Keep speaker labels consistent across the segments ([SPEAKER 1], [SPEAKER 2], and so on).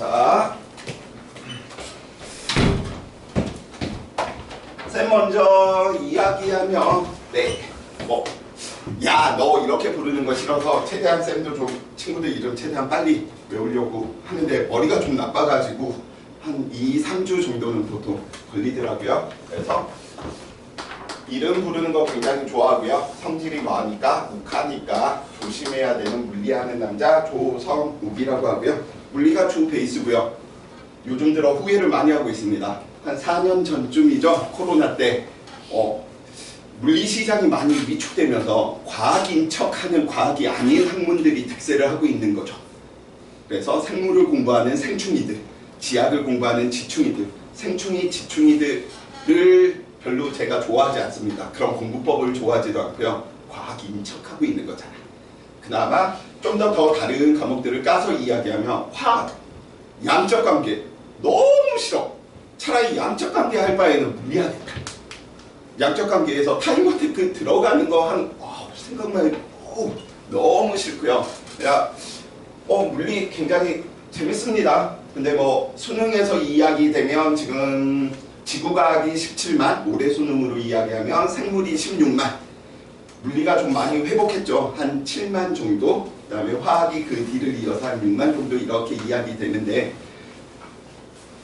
[SPEAKER 1] 자, 쌤 먼저 이야기하면 야, 너 이렇게 부르는 거 싫어서 최대한 쌤도 좀 친구들 이름 최대한 빨리 외우려고 하는데 머리가 좀 나빠가지고 한 2, 3주 정도는 보통 걸리더라고요. 그래서 이름 부르는 거 굉장히 좋아하고요. 성질이 많으니까 욱하니까 조심해야 되는 물리하는 남자 조성욱이라고 하고요. 물리가 주 베이스고요. 요즘 들어 후회를 많이 하고 있습니다. 한 4년 전쯤이죠. 코로나 때 물리 시장이 많이 위축되면서 과학인 척하는 과학이 아닌 학문들이 득세를 하고 있는 거죠. 그래서 생물을 공부하는 생충이들, 지학을 공부하는 지충이들, 생충이, 지충이들을 별로 제가 좋아하지 않습니다. 그런 공부법을 좋아하지도 않고요. 과학인 척하고 있는 거잖아요. 그나마 좀 더 다른 과목들을 까서 이야기하면 화학, 양적 관계 너무 싫어. 차라리 양적 관계 할 바에는 물리하겠다. 양적 관계에서 타임 어택 들어가는 거 생각만 해도 너무 싫고요. 물리 굉장히 재밌습니다. 근데 수능에서 이야기되면 지금 지구과학이 17만, 올해 수능으로 이야기하면 생물이 16만, 물리가 좀 많이 회복했죠. 한 7만 정도, 그 다음에 화학이 그 뒤를 이어서 한 6만 정도 이렇게 이야기되는데,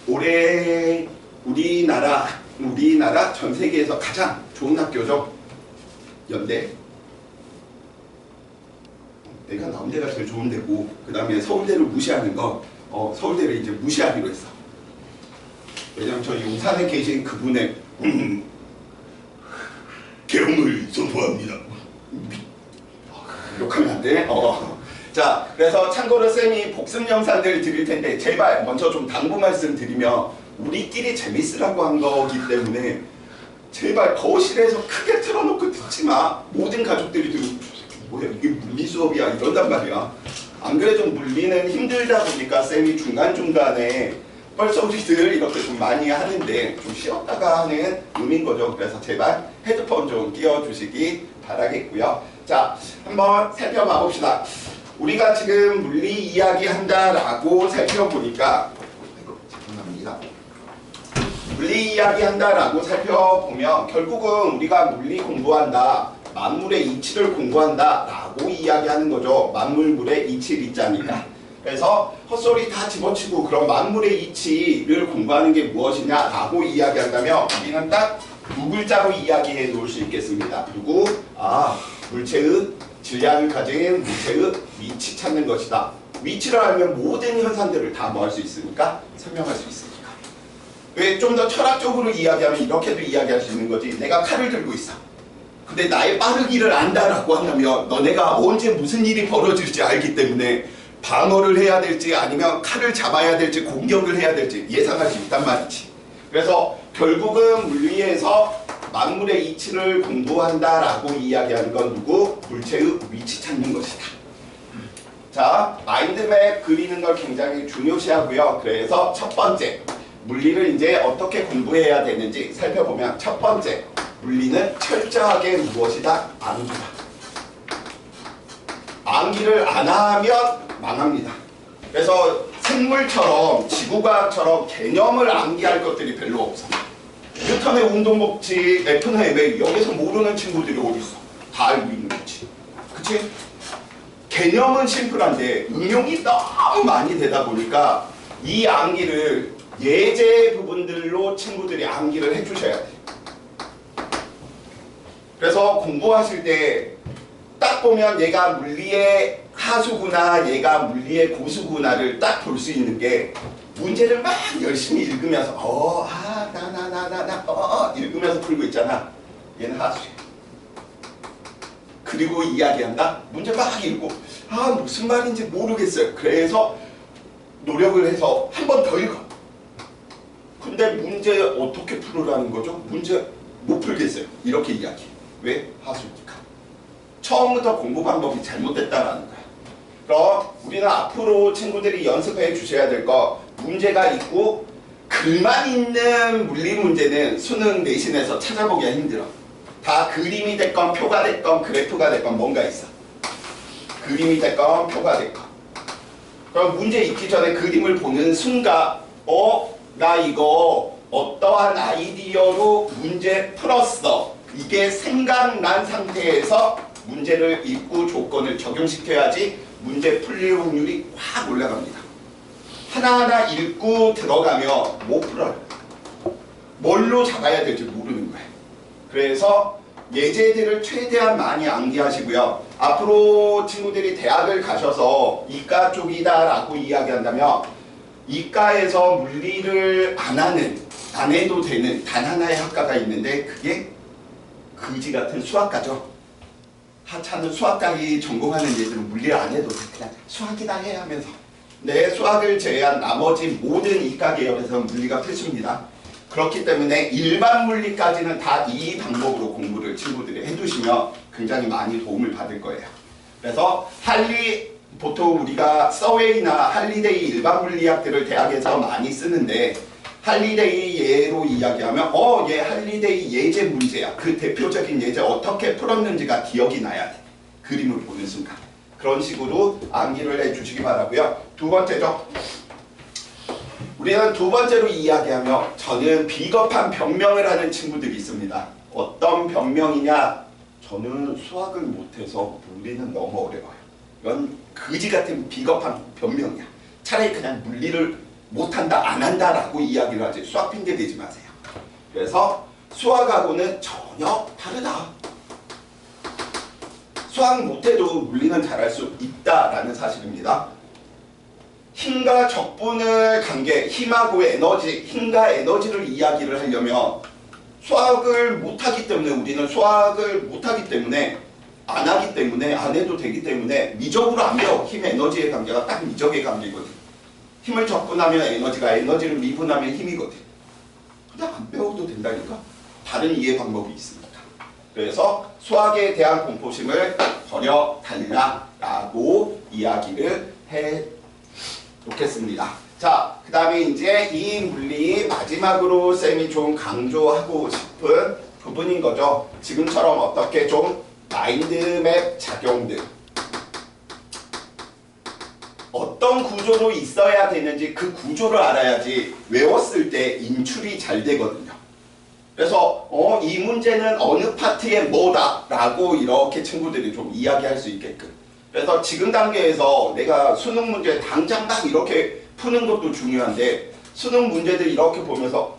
[SPEAKER 1] 올해 우리나라 전 세계에서 가장 좋은 학교죠. 연대. 내가 나온 데가 제일 좋은 데고, 그 다음에 서울대를 무시하는 거, 서울대를 이제 무시하기로 했어. 왜냐면 저 용산에 계신 그분의 계엄을 선포합니다. 욕하면 안 돼? 자, 그래서 참고로 쌤이 복습 영상들 드릴 텐데 제발 먼저 좀 당부 말씀 드리면 우리끼리 재밌으라고 한 거기 때문에 제발 거실에서 크게 틀어놓고 듣지 마. 모든 가족들이 들으면 뭐야 이게 물리 수업이야 이런단 말이야. 안 그래도 물리는 힘들다 보니까 쌤이 중간중간에 뻘소리들 이렇게 좀 많이 하는데 좀 쉬었다가 하는 의미인 거죠. 그래서 제발 헤드폰 좀 끼워주시기 바라겠고요. 자, 한번 살펴봐 봅시다. 우리가 지금 물리 이야기 한다라고 살펴보니까 죄송합니다. 물리 이야기 한다라고 살펴보면 결국은 우리가 물리 공부한다, 만물의 이치를 공부한다 라고 이야기하는 거죠. 만물물의 이치를 있자니까. 그래서 헛소리 다 집어치고 그런 만물의 이치를 공부하는 게 무엇이냐라고 이야기한다면 우리는 딱 두 글자로 이야기해 놓을 수 있겠습니다. 누구? 물체의 질량을 가진 물체의 위치 찾는 것이다. 위치를 알면 모든 현상들을 다 뭐 할 수 있으니까 설명할 수 있으니까. 왜 좀 더 철학적으로 이야기하면 이렇게도 이야기할 수 있는 거지. 내가 칼을 들고 있어. 근데 나의 빠르기를 안다라고 한다면 너네가 언제 무슨 일이 벌어질지 알기 때문에 방어를 해야 될지 아니면 칼을 잡아야 될지 공격을 해야 될지 예상할 수 있단 말이지. 그래서 결국은 물리에서 만물의 이치를 공부한다라고 이야기하는 건 누구? 물체의 위치 찾는 것이다. 자, 마인드맵 그리는 걸 굉장히 중요시하고요. 그래서 첫 번째, 물리를 이제 어떻게 공부해야 되는지 살펴보면 첫 번째, 물리는 철저하게 무엇이다? 암기다. 암기를 안 하면 망합니다. 그래서 생물처럼 지구과학처럼 개념을 암기할 것들이 별로 없어. 뉴턴의 운동법칙, F는 MA 여기서 모르는 친구들이 어디 있어? 다 알고 있는 거지. 그치? 개념은 심플한데 응용이 너무 많이 되다 보니까 이 암기를 예제 부분들로 친구들이 암기를 해주셔야 돼. 그래서 공부하실 때 딱 보면 얘가 물리의 하수구나 얘가 물리의 고수구나를 딱 볼 수 있는 게 문제를 막 열심히 읽으면서 읽으면서 풀고 있잖아. 얘는 하수야. 그리고 이야기한다. 문제 막 읽고 무슨 말인지 모르겠어요. 그래서 노력을 해서 한 번 더 읽어. 근데 문제 어떻게 풀으라는 거죠? 문제 못 풀겠어요. 이렇게 이야기. 왜? 하수니까. 처음부터 공부 방법이 잘못됐다라는 거야. 그럼 우리는 앞으로 친구들이 연습해 주셔야 될 거 문제가 있고 글만 있는 물리 문제는 수능 내신에서 찾아보기가 힘들어. 다 그림이 됐건 표가 됐건 그래프가 됐건 뭔가 있어. 그림이 됐건 표가 됐건. 그럼 문제 있기 전에 그림을 보는 순간 나 이거 어떠한 아이디어로 문제 풀었어. 이게 생각난 상태에서 문제를 읽고 조건을 적용시켜야지 문제 풀릴 확률이 확 올라갑니다. 하나하나 읽고 들어가면 못 풀어요. 뭘로 잡아야 될지 모르는 거예요. 그래서 예제들을 최대한 많이 암기하시고요. 앞으로 친구들이 대학을 가셔서 이과 쪽이다라고 이야기한다면 이과에서 물리를 안 해도 되는 단 하나의 학과가 있는데 그게 그지 같은 수학과죠. 하찮은 수학과에 전공하는 애들은 물리를 안 해도 돼. 그냥 수학이다 해 하면서. 네, 수학을 제외한 나머지 모든 이과 계열에서 물리가 필수입니다. 그렇기 때문에 일반 물리까지는 다 이 방법으로 공부를 친구들이 해두시면 굉장히 많이 도움을 받을 거예요. 그래서 보통 우리가 서웨이나 할리데이 일반 물리학들을 대학에서 많이 쓰는데 할리데이 예로 이야기하면 얘 할리데이 예제 문제야. 그 대표적인 예제 어떻게 풀었는지가 기억이 나야 돼. 그림을 보는 순간. 그런 식으로 암기를 해주시기 바라고요. 두 번째죠. 우리는 두 번째로 이야기하며 저는 비겁한 변명을 하는 친구들이 있습니다. 어떤 변명이냐? 저는 수학을 못해서 물리는 너무 어려워요. 이건 그지 같은 비겁한 변명이야. 차라리 그냥 물리를 못한다, 안 한다라고 이야기를 하지 수학 핑계 대지 마세요. 그래서 수학하고는 전혀 다르다. 수학 못해도 물리는 잘할 수 있다라는 사실입니다. 힘과 적분의 관계, 힘하고 에너지, 힘과 에너지를 이야기를 하려면 수학을 못하기 때문에 우리는 수학을 못하기 때문에 안 하기 때문에 안 해도 되기 때문에 미적으로 안 배워. 힘 에너지의 관계가 딱 미적의 관계거든. 힘을 적분하면 에너지가, 에너지를 미분하면 힘이거든. 그냥 안 배워도 된다니까. 다른 이해 방법이 있습니다. 그래서 수학에 대한 공포심을 버려달라라고 이야기를 해 놓겠습니다. 자, 그 다음에 이제 이 물리 마지막으로 쌤이 좀 강조하고 싶은 부분인 거죠. 지금처럼 어떻게 좀 마인드맵 작용들, 어떤 구조로 있어야 되는지 그 구조를 알아야지 외웠을 때 인출이 잘 되거든요. 그래서 이 문제는 어느 파트의 뭐다 라고 이렇게 친구들이 좀 이야기할 수 있게끔. 그래서 지금 단계에서 내가 수능 문제 당장 막 이렇게 푸는 것도 중요한데 수능 문제들 이렇게 보면서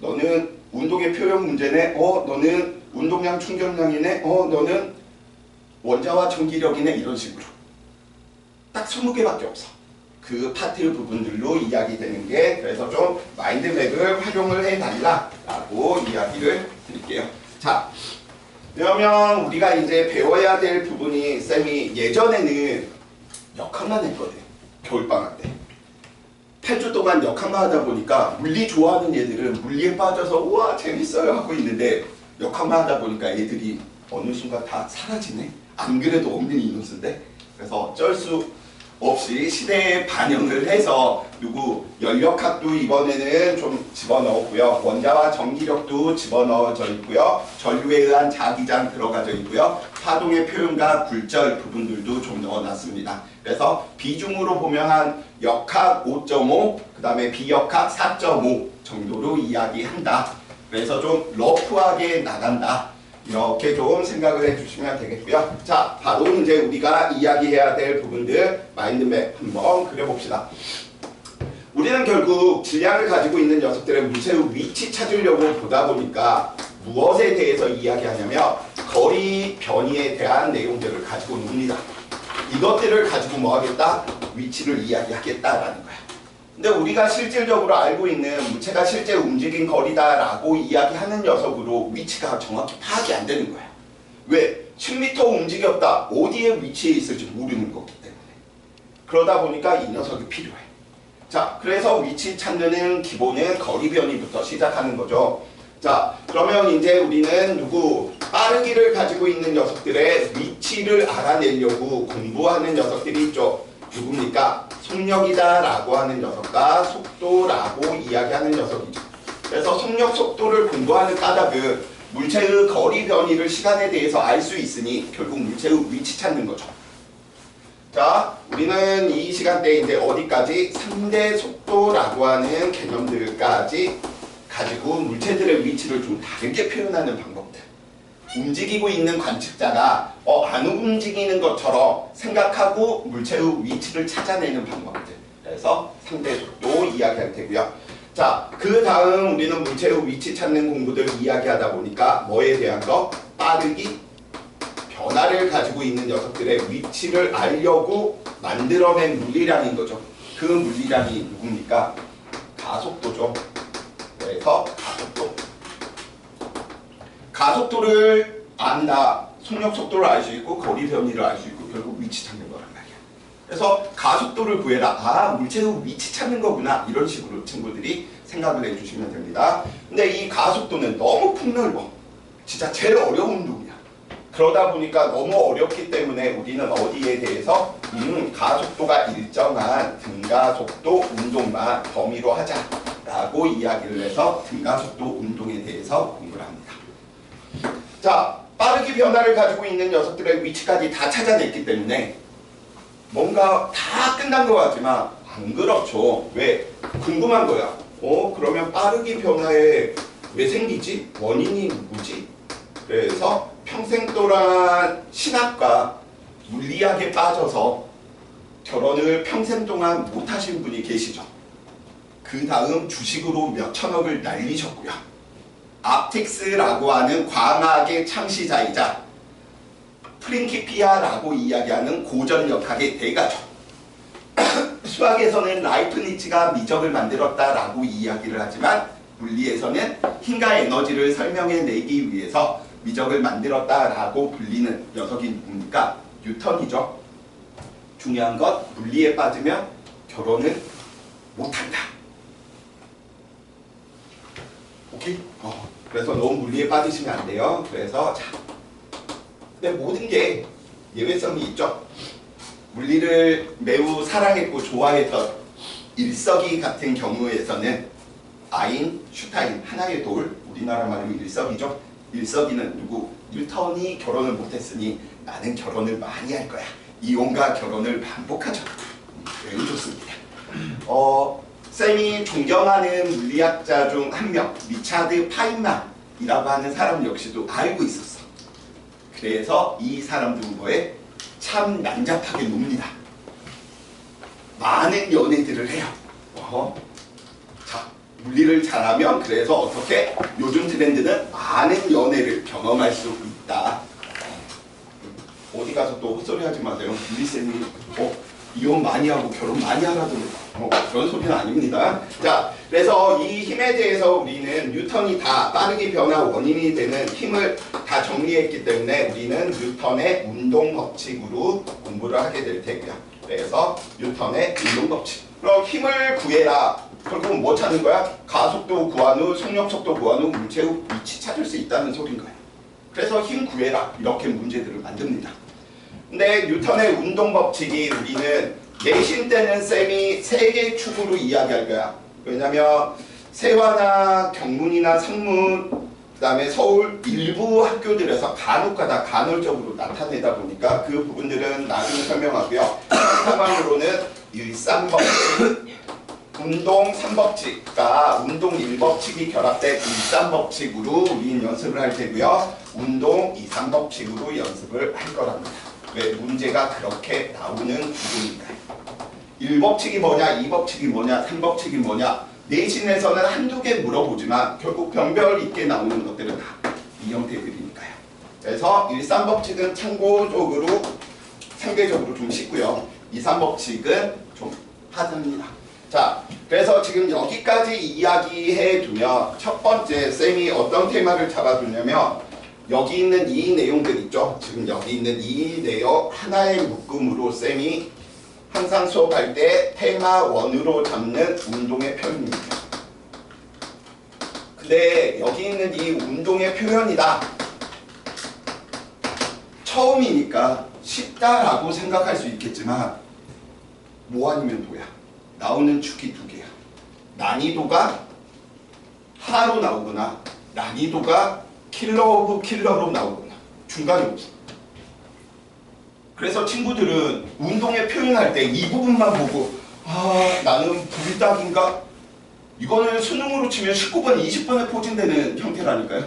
[SPEAKER 1] 너는 운동의 표현 문제네, 너는 운동량 충격량이네, 너는 원자와 전기력이네, 이런 식으로 딱 20개밖에 없어. 그 파트 부분들로 이야기되는 게, 그래서 좀 마인드맵을 활용을 해달라라고 이야기를 드릴게요. 자, 그러면 우리가 이제 배워야 될 부분이, 쌤이 예전에는 역학만 했거든. 겨울방학 때 8주 동안 역학만 하다 보니까 물리 좋아하는 애들은 물리에 빠져서 우와 재밌어요 하고 있는데, 역학만 하다 보니까 애들이 어느 순간 다 사라지네. 안 그래도 없는 인원수인데. 그래서 어쩔 수 없이 시대에 반영을 해서 연력학도 이번에는 좀 집어넣었고요. 원자와 전기력도 집어넣어져 있고요. 전류에 의한 자기장 들어가져 있고요. 파동의 표현과 굴절 부분들도 좀 넣어놨습니다. 그래서 비중으로 보면 한 역학 5.5, 그 다음에 비역학 4.5 정도로 이야기한다. 그래서 좀 러프하게 나간다. 이렇게 좀 생각을 해주시면 되겠고요. 자, 바로 이제 우리가 이야기해야 될 부분들 마인드맵 한번 그려봅시다. 우리는 결국 질량을 가지고 있는 녀석들의 무쇠의 위치 찾으려고 보다 보니까 무엇에 대해서 이야기하냐면 거리 변이에 대한 내용들을 가지고 놉니다. 이것들을 가지고 뭐 하겠다? 위치를 이야기하겠다라는 거야. 근데 우리가 실질적으로 알고 있는 무체가 실제 움직인 거리다라고 이야기하는 녀석으로 위치가 정확히 파악이 안 되는 거야. 왜? 10m 움직였다. 어디에 위치해 있을지 모르는 거기 때문에. 그러다 보니까 이 녀석이 필요해. 자, 그래서 위치 찾는 기본은 거리 변이부터 시작하는 거죠. 자, 그러면 이제 우리는 빠르기를 가지고 있는 녀석들의 위치를 알아내려고 공부하는 녀석들이 있죠. 누굽니까? 속력이다 라고 하는 녀석과 속도라고 이야기하는 녀석이죠. 그래서 속력, 속도를 공부하는 까닭은 물체의 거리 변이를 시간에 대해서 알 수 있으니 결국 물체의 위치 찾는 거죠. 자, 우리는 이 시간 시간대에 이제 어디까지? 상대 속도라고 하는 개념들까지 가지고 물체들의 위치를 좀 다르게 표현하는 방법들. 움직이고 있는 관측자가 안 움직이는 것처럼 생각하고 물체의 위치를 찾아내는 방법들. 그래서 상대 속도 이야기할 테고요. 자, 그 다음 우리는 물체의 위치 찾는 공부들을 이야기하다 보니까 뭐에 대한 거? 빠르기, 변화를 가지고 있는 녀석들의 위치를 알려고 만들어낸 물리량인 거죠. 그 물리량이 누굽니까? 가속도죠. 그래서 가속도를 안다. 속력 속도를 알 수 있고 거리 변이를 알 수 있고 결국 위치 찾는 거란 말이야. 그래서 가속도를 구해라. 아, 물체의 위치 찾는 거구나. 이런 식으로 친구들이 생각을 해주시면 됩니다. 근데 이 가속도는 너무 폭넓어. 진짜 제일 어려운 운동이야. 그러다 보니까 너무 어렵기 때문에 우리는 어디에 대해서 가속도가 일정한 등가속도 운동만 범위로 하자라고 이야기를 해서 등가속도 운동에 대해서 공부를 합니다. 자, 빠르게 변화를 가지고 있는 녀석들의 위치까지 다 찾아냈기 때문에 뭔가 다 끝난 것 같지만 안 그렇죠. 왜? 궁금한 거야. 그러면 빠르게 변화에 왜 생기지? 원인이 누구지? 그래서 평생 동안 신학과 물리학에 빠져서 결혼을 평생 동안 못하신 분이 계시죠. 그 다음 주식으로 몇 천억을 날리셨고요. 앞틱스라고 하는 광학의 창시자이자 프린키피아라고 이야기하는 고전역학의 대가죠. 수학에서는 라이프니츠가 미적을 만들었다라고 이야기를 하지만 물리에서는 힘과 에너지를 설명해내기 위해서 미적을 만들었다라고 불리는 녀석이 누굽니까? 뉴턴이죠. 중요한 건 물리에 빠지면 결혼을 못한다. 오케이? 그래서 너무 물리에 빠지시면 안 돼요. 그래서 자, 근데 모든 게 예외성이 있죠. 물리를 매우 사랑했고 좋아했던 일석이 같은 경우에서는 아인슈타인, 하나의 돌, 우리나라 말로 일석이죠. 일석이는 누구? 뉴턴이 결혼을 못했으니 나는 결혼을 많이 할 거야. 이혼과 결혼을 반복하죠. 매우 좋습니다. 쌤이 존경하는 물리학자 중 한 명, 리차드 파인만이라고 하는 사람 역시도 알고 있었어. 그래서 이 사람도 뭐에 참 난잡하게 놉니다. 많은 연애들을 해요. 자, 물리를 잘하면 그래서 어떻게 요즘 트렌드는 많은 연애를 경험할 수 있다. 어디 가서 또 헛소리 하지 마세요. 물리쌤이 이혼 많이 하고 결혼 많이 하라고 그런 소리는 아닙니다. 자, 그래서 이 힘에 대해서 우리는 뉴턴이 다 빠르게 변화 원인이 되는 힘을 다 정리했기 때문에 우리는 뉴턴의 운동 법칙으로 공부를 하게 될 테고요. 그래서 뉴턴의 운동 법칙. 그럼 힘을 구해라. 결국은 뭐 찾는 거야? 가속도 구한 후, 속력 속도 구한 후 물체의 위치 찾을 수 있다는 소린 거야. 그래서 힘 구해라. 이렇게 문제들을 만듭니다. 근데 뉴턴의 운동 법칙이 우리는 내신 때는 쌤이 세 개의 축으로 이야기할 거야. 왜냐면 세화나 경문이나 상문, 그 다음에 서울 일부 학교들에서 간혹가다 간헐적으로 나타내다 보니까 그 부분들은 나중에 설명하고요. 상황으로는 일삼법칙, 운동 3법칙과 운동 1법칙이 결합된 일삼법칙으로 우리는 연습을 할 테고요. 운동 2, 3법칙으로 연습을 할 거랍니다. 왜? 문제가 그렇게 나오는 부분이니까요. 1법칙이 뭐냐, 2법칙이 뭐냐, 3법칙이 뭐냐 내신에서는 한두 개 물어보지만 결국 변별 있게 나오는 것들은 다 이 형태들이니까요. 그래서 1, 3법칙은 참고적으로 상대적으로 좀 쉽고요. 2, 3법칙은 좀 하드합니다. 자, 그래서 지금 여기까지 이야기해 두면 첫 번째 쌤이 어떤 테마를 잡아두냐면 여기 있는 이 내용들 있죠. 지금 여기 있는 이 내용 하나의 묶음으로 쌤이 항상 수업할 때 테마 1으로 잡는 운동의 표현입니다. 근데 여기 있는 이 운동의 표현이다. 처음이니까 쉽다라고 생각할 수 있겠지만 뭐 아니면 도야. 나오는 축이 두 개야. 난이도가 하로 나오거나 난이도가 킬러 오브 킬러로 나오거나 중간이 없어. 그래서 친구들은 운동에 표현할 때 이 부분만 보고 나는 불닭인가? 이거는 수능으로 치면 19번, 20번에 포진되는 형태라니까요.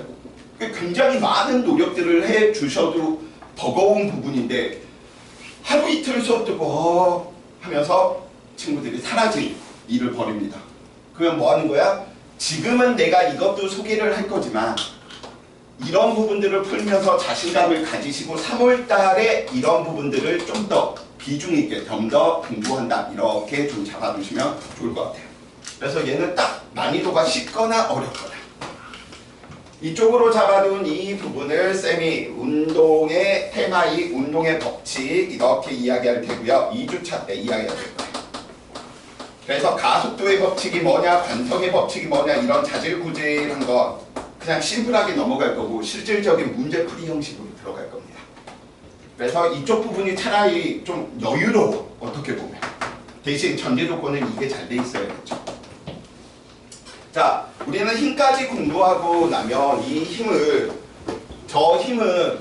[SPEAKER 1] 굉장히 많은 노력들을 해 주셔도 버거운 부분인데 하루 이틀 수업 듣고 하면서 친구들이 사라진 일을 벌입니다. 그러면 뭐 하는 거야? 지금은 내가 이것도 소개를 할 거지만 이런 부분들을 풀면서 자신감을 가지시고 3월 달에 이런 부분들을 좀 더 비중 있게 좀 더 공부한다. 이렇게 좀 잡아두시면 좋을 것 같아요. 그래서 얘는 딱 난이도가 쉽거나 어렵거나 이쪽으로 잡아둔 이 부분을 쌤이 운동의 테마이 운동의 법칙 이렇게 이야기할 테고요. 2주차 때 이야기할 거예요. 그래서 가속도의 법칙이 뭐냐, 관성의 법칙이 뭐냐 이런 자질구질한 건 그냥 심플하게 넘어갈 거고 실질적인 문제풀이 형식으로 들어갈 겁니다. 그래서 이쪽 부분이 차라리 좀 여유로워 어떻게 보면. 대신 전제 조건은 이게 잘 돼 있어야겠죠. 자, 우리는 힘까지 공부하고 나면 이 힘을 저 힘은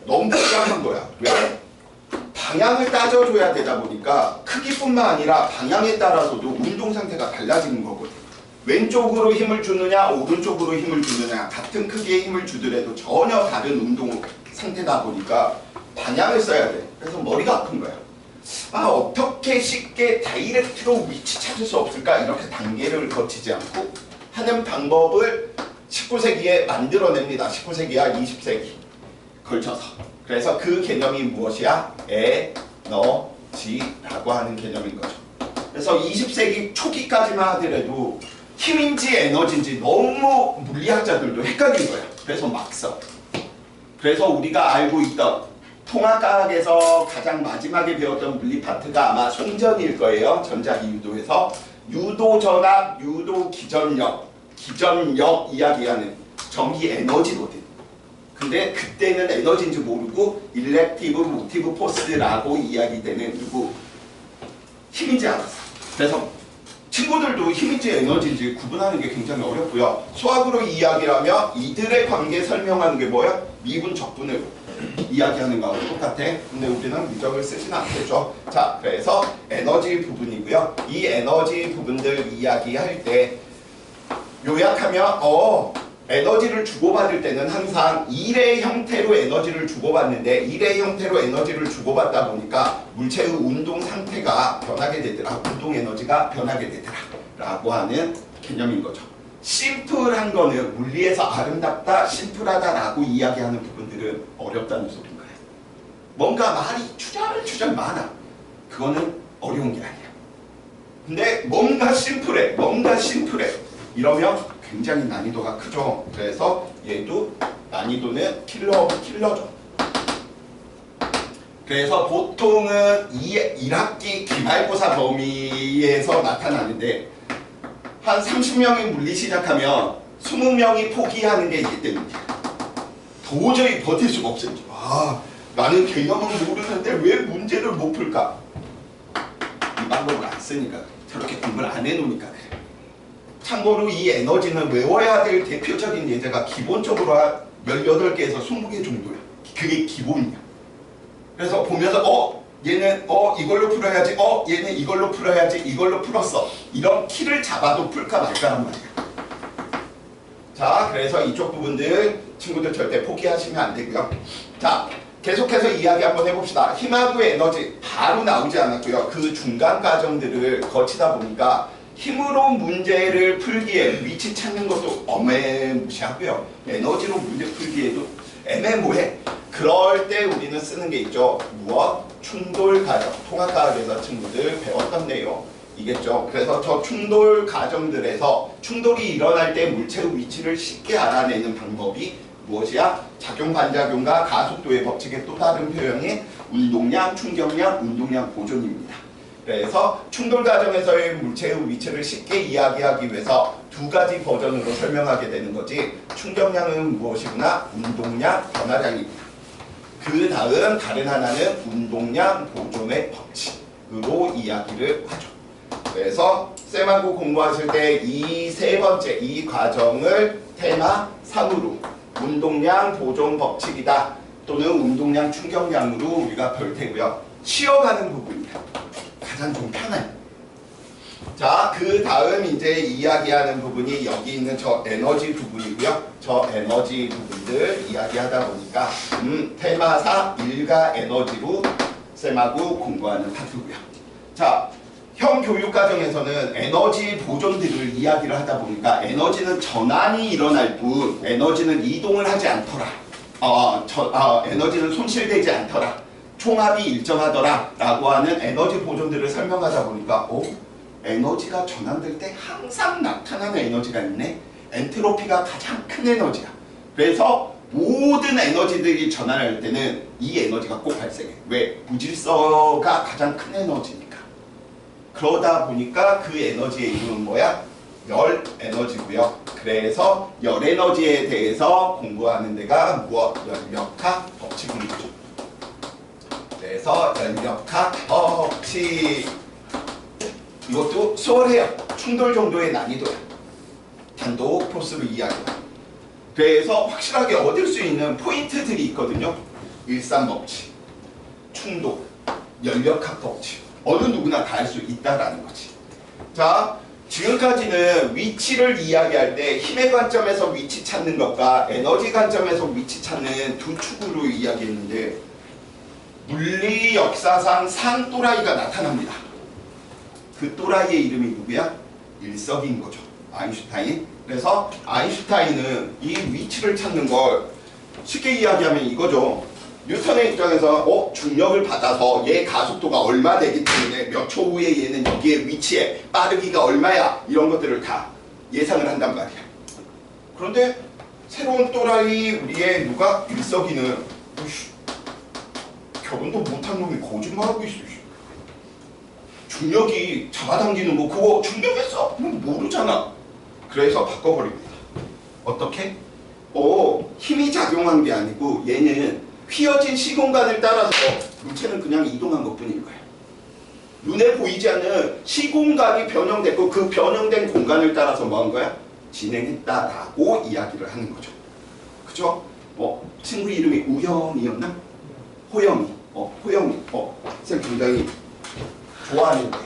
[SPEAKER 1] 너무 복잡한 거야. 왜? 방향을 따져줘야 되다 보니까 크기뿐만 아니라 방향에 따라서도 운동 상태가 달라지는 거거든. 왼쪽으로 힘을 주느냐 오른쪽으로 힘을 주느냐 같은 크기의 힘을 주더라도 전혀 다른 운동 상태다 보니까 방향을 써야 돼. 그래서 머리가 아픈 거야. 어떻게 쉽게 다이렉트로 위치 찾을 수 없을까? 이렇게 단계를 거치지 않고 하는 방법을 19세기에 만들어냅니다. 19세기와 20세기 걸쳐서. 그래서 그 개념이 무엇이야? 에너지라고 하는 개념인 거죠. 그래서 20세기 초기까지만 하더라도 힘인지 에너지인지 너무 물리학자들도 헷갈린 거야. 그래서 막 써. 그래서 우리가 알고 있던 통합과학에서 가장 마지막에 배웠던 물리 파트가 아마 송전일 거예요. 전자기 유도에서 유도 전압, 유도 기전력, 기전력 이야기하는 전기 에너지거든. 근데 그때는 에너지인지 모르고 일렉티브 모티브 포스라고 이야기되는 누구 힘인지 알았어. 그래서 친구들도 힘인지 에너지인지 구분하는 게 굉장히 어렵고요. 수학으로 이야기하면 이들의 관계 설명하는 게 뭐야? 미분 적분을 이야기하는 거하고 똑같아. 근데 우리는 미적을 쓰진 않겠죠. 자, 그래서 에너지 부분이고요. 이 에너지 부분들 이야기할 때 요약하면 에너지를 주고받을 때는 항상 일의 형태로 에너지를 주고받는데 일의 형태로 에너지를 주고받다 보니까 물체의 운동 상태가 변하게 되더라. 운동 에너지가 변하게 되더라. 라고 하는 개념인 거죠. 심플한 거는 물리에서 아름답다, 심플하다라고 이야기하는 부분들은 어렵다는 소리인 거예요. 뭔가 말이 추절추절 많아. 그거는 어려운 게 아니야. 근데 뭔가 심플해. 이러면 굉장히 난이도가 크죠. 그래서 얘도 난이도는 킬러 오브 킬러죠. 그래서 보통은 1학기 기말고사 범위에서 나타나는데 한 30명이 물리 시작하면 20명이 포기하는 게 이기 때문이야. 도저히 버틸 수가 없어요. 나는 개념은 모르는데 왜 문제를 못 풀까? 이 방법을 안 쓰니까 저렇게 공부를 안 해놓으니까 그래. 참고로 이 에너지는 외워야 될 대표적인 예제가 기본적으로 18개에서 20개 정도야. 그게 기본이야. 그래서 보면서 얘는 이걸로 풀어야지, 얘는 이걸로 풀어야지, 이걸로 풀었어. 이런 키를 잡아도 풀까 말까란 말이야. 자, 그래서 이쪽 부분들 친구들 절대 포기하시면 안 되고요. 자, 계속해서 이야기 한번 해봅시다. 힘하고 에너지 바로 나오지 않았고요. 그 중간 과정들을 거치다 보니까 힘으로 문제를 풀기에 위치 찾는 것도 어마무시하고요. 에너지로 문제 풀기에도 애매모호해. 그럴 때 우리는 쓰는 게 있죠. 무엇? 충돌 과정. 통합과학에서 친구들 배웠던 내용이겠죠. 그래서 저 충돌 과정들에서 충돌이 일어날 때 물체의 위치를 쉽게 알아내는 방법이 무엇이야? 작용 반작용과 가속도의 법칙의 또 다른 표현이 운동량, 충격량, 운동량 보존입니다. 그래서 충돌 과정에서의 물체의 위치를 쉽게 이야기하기 위해서 두 가지 버전으로 설명하게 되는 거지. 충격량은 무엇이구나? 운동량, 변화량입니다. 그 다음 다른 하나는 운동량 보존의 법칙으로 이야기를 하죠. 그래서 쌤하고 공부하실 때 이 세 번째 이 과정을 테마 3으로 운동량 보존 법칙이다 또는 운동량, 충격량으로 우리가 별 테고요. 쉬어가는 부분이야. 가장 좀 편한. 자, 그 다음 이제 이야기하는 부분이 여기 있는 저 에너지 부분이고요. 저 에너지 부분들 이야기하다 보니까 테마사 일가 에너지로 쌤하고 공부하는 파트고요. 자, 형 교육과정에서는 에너지 보존들을 이야기를 하다 보니까 에너지는 전환이 일어날 뿐 에너지는 이동을 하지 않더라. 에너지는 손실되지 않더라. 총합이 일정하더라 라고 하는 에너지 보존들을 설명하다 보니까 에너지가 전환될 때 항상 나타나는 에너지가 있네. 엔트로피가 가장 큰 에너지야. 그래서 모든 에너지들이 전환할 때는 이 에너지가 꼭 발생해. 왜? 무질서가 가장 큰 에너지니까. 그러다 보니까 그 에너지의 이름은 뭐야? 열 에너지고요. 그래서 열 에너지에 대해서 공부하는 데가 무엇? 열역학 법칙이죠. 그래서 열역학 법칙. 이것도 수월해요. 충돌 정도의 난이도야. 단독 포스로 이야기해요. 그래서 확실하게 얻을 수 있는 포인트들이 있거든요. 일삼법칙, 충돌, 열역학 법칙. 어느 누구나 다 할 수 있다라는 거지. 자, 지금까지는 위치를 이야기할 때 힘의 관점에서 위치 찾는 것과 에너지 관점에서 위치 찾는 두 축으로 이야기했는데 물리 역사상 산 또라이가 나타납니다. 그 또라이의 이름이 누구야? 일석인 거죠. 아인슈타인. 그래서 아인슈타인은 이 위치를 찾는 걸 쉽게 이야기하면 이거죠. 뉴턴의 입장에서 중력을 받아서 얘 가속도가 얼마 되기 때문에 몇 초 후에 얘는 여기에 위치해 빠르기가 얼마야 이런 것들을 다 예상을 한단 말이야. 그런데 새로운 또라이 우리의 누가? 일석이는 결혼도 못한 놈이 거짓말하고 있어. 중력이 잡아당기는 거 그거 중력했어? 모르잖아. 그래서 바꿔버립니다. 어떻게? 힘이 작용한 게 아니고 얘는 휘어진 시공간을 따라서 물체는 그냥 이동한 것뿐인 거예요. 눈에 보이지 않는 시공간이 변형됐고 그 변형된 공간을 따라서 뭐 한 거야? 진행했다라고 이야기를 하는 거죠. 그죠? 친구 이름이 우영이었나? 호영이. 호영이. 쌤 굉장히 좋아하는데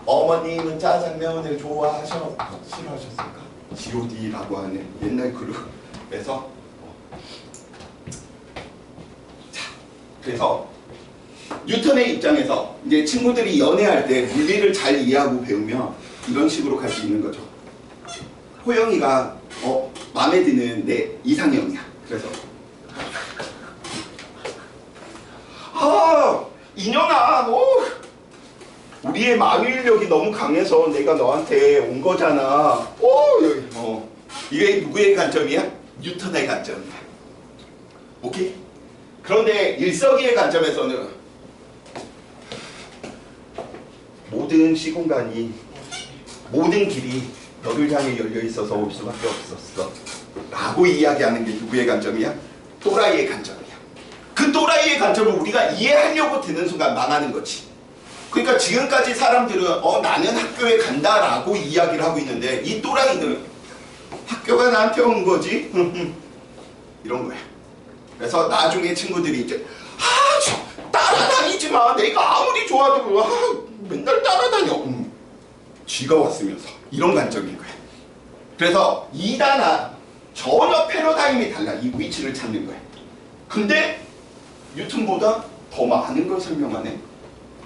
[SPEAKER 1] 어머님은 짜장면을 싫어하셨을까? G.O.D라고 하는 옛날 그룹에서 그래서 뉴턴의 입장에서 이제 친구들이 연애할 때 물리를 잘 이해하고 배우면 이런 식으로 갈 수 있는 거죠. 호영이가 마음에 드는 내 이상형이야. 그래서 인연아, 우리의 만유인력이 너무 강해서 내가 너한테 온 거잖아. 이게 누구의 관점이야? 뉴턴의 관점이야. 오케이? 그런데 일석이의 관점에서는 모든 시공간이 모든 길이 너를 향해 열려 있어서 올 수밖에 없었어 라고 이야기하는 게 누구의 관점이야? 또라이의 관점이야. 그 또라이의 관점을 우리가 이해하려고 드는 순간 망하는 거지. 그러니까 지금까지 사람들은 나는 학교에 간다라고 이야기를 하고 있는데 이 또라이는 학교가 나한테 온 거지 이런 거야. 그래서 나중에 친구들이 이제 따라다니지 마. 내가 아무리 좋아도 맨날 따라다녀. 쥐가 왔으면서 이런 관점인 거야. 그래서 이단아 전혀 패러다임이 달라. 이 위치를 찾는 거야. 근데 뉴턴보다 더 많은 걸 설명하네.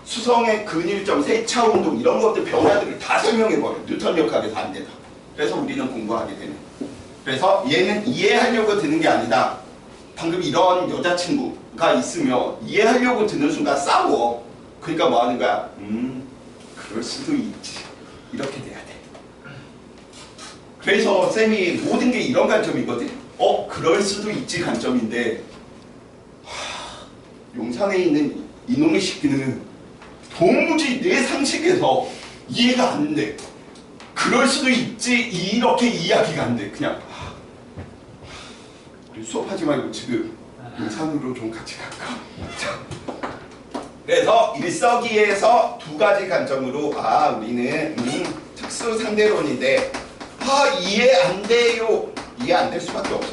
[SPEAKER 1] 수성의 근일점, 세차운동 이런 것들 변화들을 다 설명해버려. 뉴턴 역학에서 안 되다. 그래서 우리는 공부하게 되는. 그래서 얘는 이해하려고 드는 게 아니다. 방금 이런 여자친구가 있으면 이해하려고 드는 순간 싸워. 그러니까 뭐 하는 거야? 그럴 수도 있지. 이렇게 돼야 돼. 그래서 쌤이 모든 게 이런 관점이거든. 그럴 수도 있지 관점인데 용산에 있는 이놈의 새끼는 도무지 내 상식에서 이해가 안 돼. 그럴 수도 있지 이렇게 이야기가 안 돼. 그냥 우리 수업하지 말고 지금 용산으로 좀 같이 갈까? 자, 그래서 일석이에서 두 가지 관점으로 우리는 특수 상대론인데 이해 안 돼요. 이해 안 될 수밖에 없어.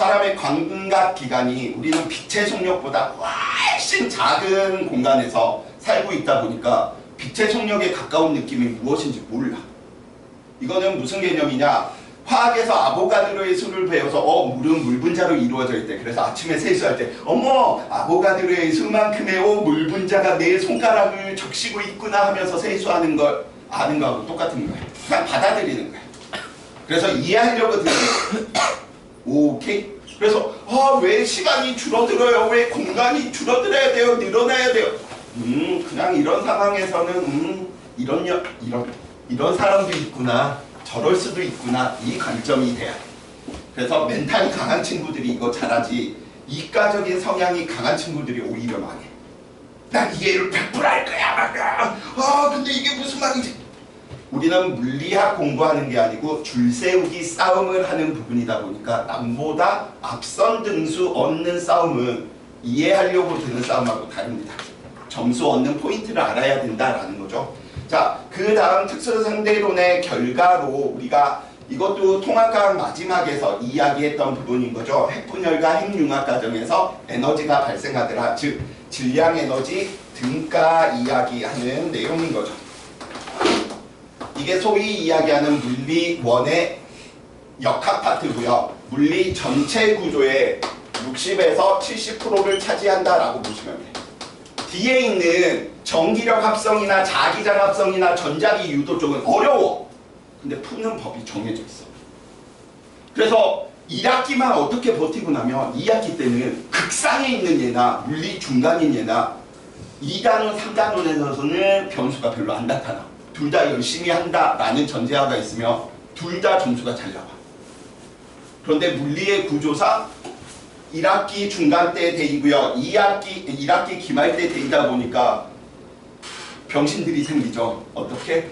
[SPEAKER 1] 사람의 광각 기관이 우리는 빛의 속력보다 훨씬 작은 공간에서 살고 있다 보니까 빛의 속력에 가까운 느낌이 무엇인지 몰라. 이거는 무슨 개념이냐? 화학에서 아보가드로의 수를 배워서 물은 물 분자로 이루어져 있대. 그래서 아침에 세수할 때 어머 아보가드로의 수만큼의 물 분자가 내 손가락을 적시고 있구나 하면서 세수하는 걸 아는 거하고 똑같은 거야. 그냥 받아들이는 거야. 그래서 이해하려고 듣는 오케이? 그래서 왜 시간이 줄어들어요? 왜 공간이 줄어들어야 돼요? 늘어나야 돼요? 그냥 이런 상황에서는 이런 사람도 있구나. 저럴 수도 있구나. 이 관점이 돼야 돼. 그래서 멘탈이 강한 친구들이 이거 잘하지, 이과적인 성향이 강한 친구들이 오히려 망해. 난 이해를 100% 할 거야. 근데 이게 무슨 말인지. 우리는 물리학 공부하는 게 아니고 줄세우기 싸움을 하는 부분이다 보니까 남보다 앞선 등수 얻는 싸움은 이해하려고 드는 싸움하고 다릅니다. 점수 얻는 포인트를 알아야 된다라는 거죠. 자, 그 다음 특수상대론의 결과로 우리가 이것도 통합과학 마지막에서 이야기했던 부분인 거죠. 핵분열과 핵융합 과정에서 에너지가 발생하더라. 즉 질량 에너지 등가 이야기하는 내용인 거죠. 이게 소위 이야기하는 물리원의 역학 파트고요. 물리 전체 구조의 60에서 70%를 차지한다라고 보시면 돼요. 뒤에 있는 전기력 합성이나 자기장 합성이나 전자기 유도 쪽은 어려워. 근데 푸는 법이 정해져 있어. 그래서 1학기만 어떻게 버티고 나면 2학기 때는 극상에 있는 얘나 물리 중간인 얘나 2단원, 3단원에서는 변수가 별로 안 나타나. 둘 다 열심히 한다라는 전제하가 있으면 둘 다 점수가 잘 나와. 그런데 물리의 구조상 1학기 중간 때 데이고요. 1학기 기말 때 데이다 보니까 병신들이 생기죠. 어떻게?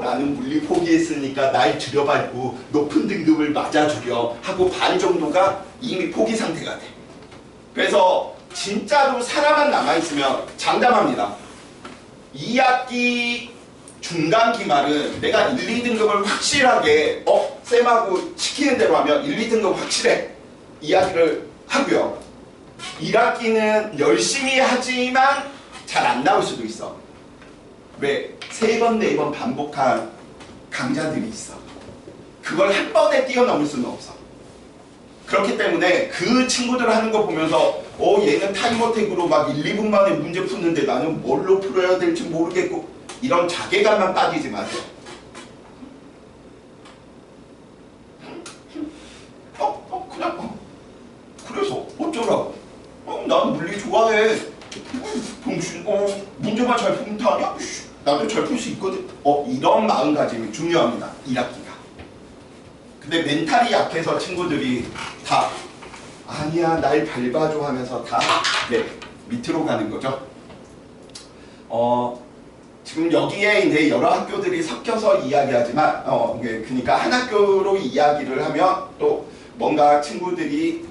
[SPEAKER 1] 나는 물리 포기했으니까 날 들여밟고 높은 등급을 맞아주려 하고 반 정도가 이미 포기 상태가 돼. 그래서 진짜로 살아만 남아있으면 장담합니다. 2학기 중간 기말은 내가 1, 2등급을 확실하게 쌤하고 시키는 대로 하면 1, 2등급 확실해. 이야기를 하고요. 1학기는 열심히 하지만 잘 안 나올 수도 있어. 왜? 3번, 4번 반복한 강좌들이 있어. 그걸 한 번에 뛰어넘을 수는 없어. 그렇기 때문에 그 친구들 하는 거 보면서 얘는 타임어택으로 막 1, 2분 만에 문제 푸는데 나는 뭘로 풀어야 될지 모르겠고 이런 자괴감만 빠지지 마세요. 그래서 어쩌라고? 난 물리 좋아해. 봉신, 문제만 잘 풀면 다 아니야? 나도 잘 풀 수 있거든. 이런 마음가짐이 중요합니다. 1학기가. 근데 멘탈이 약해서 친구들이 다 아니야 날 밟아줘 하면서 다 밑으로 가는 거죠. 지금 여기에 이제 여러 학교들이 섞여서 이야기하지만 그러니까 한 학교로 이야기를 하면 또 뭔가 친구들이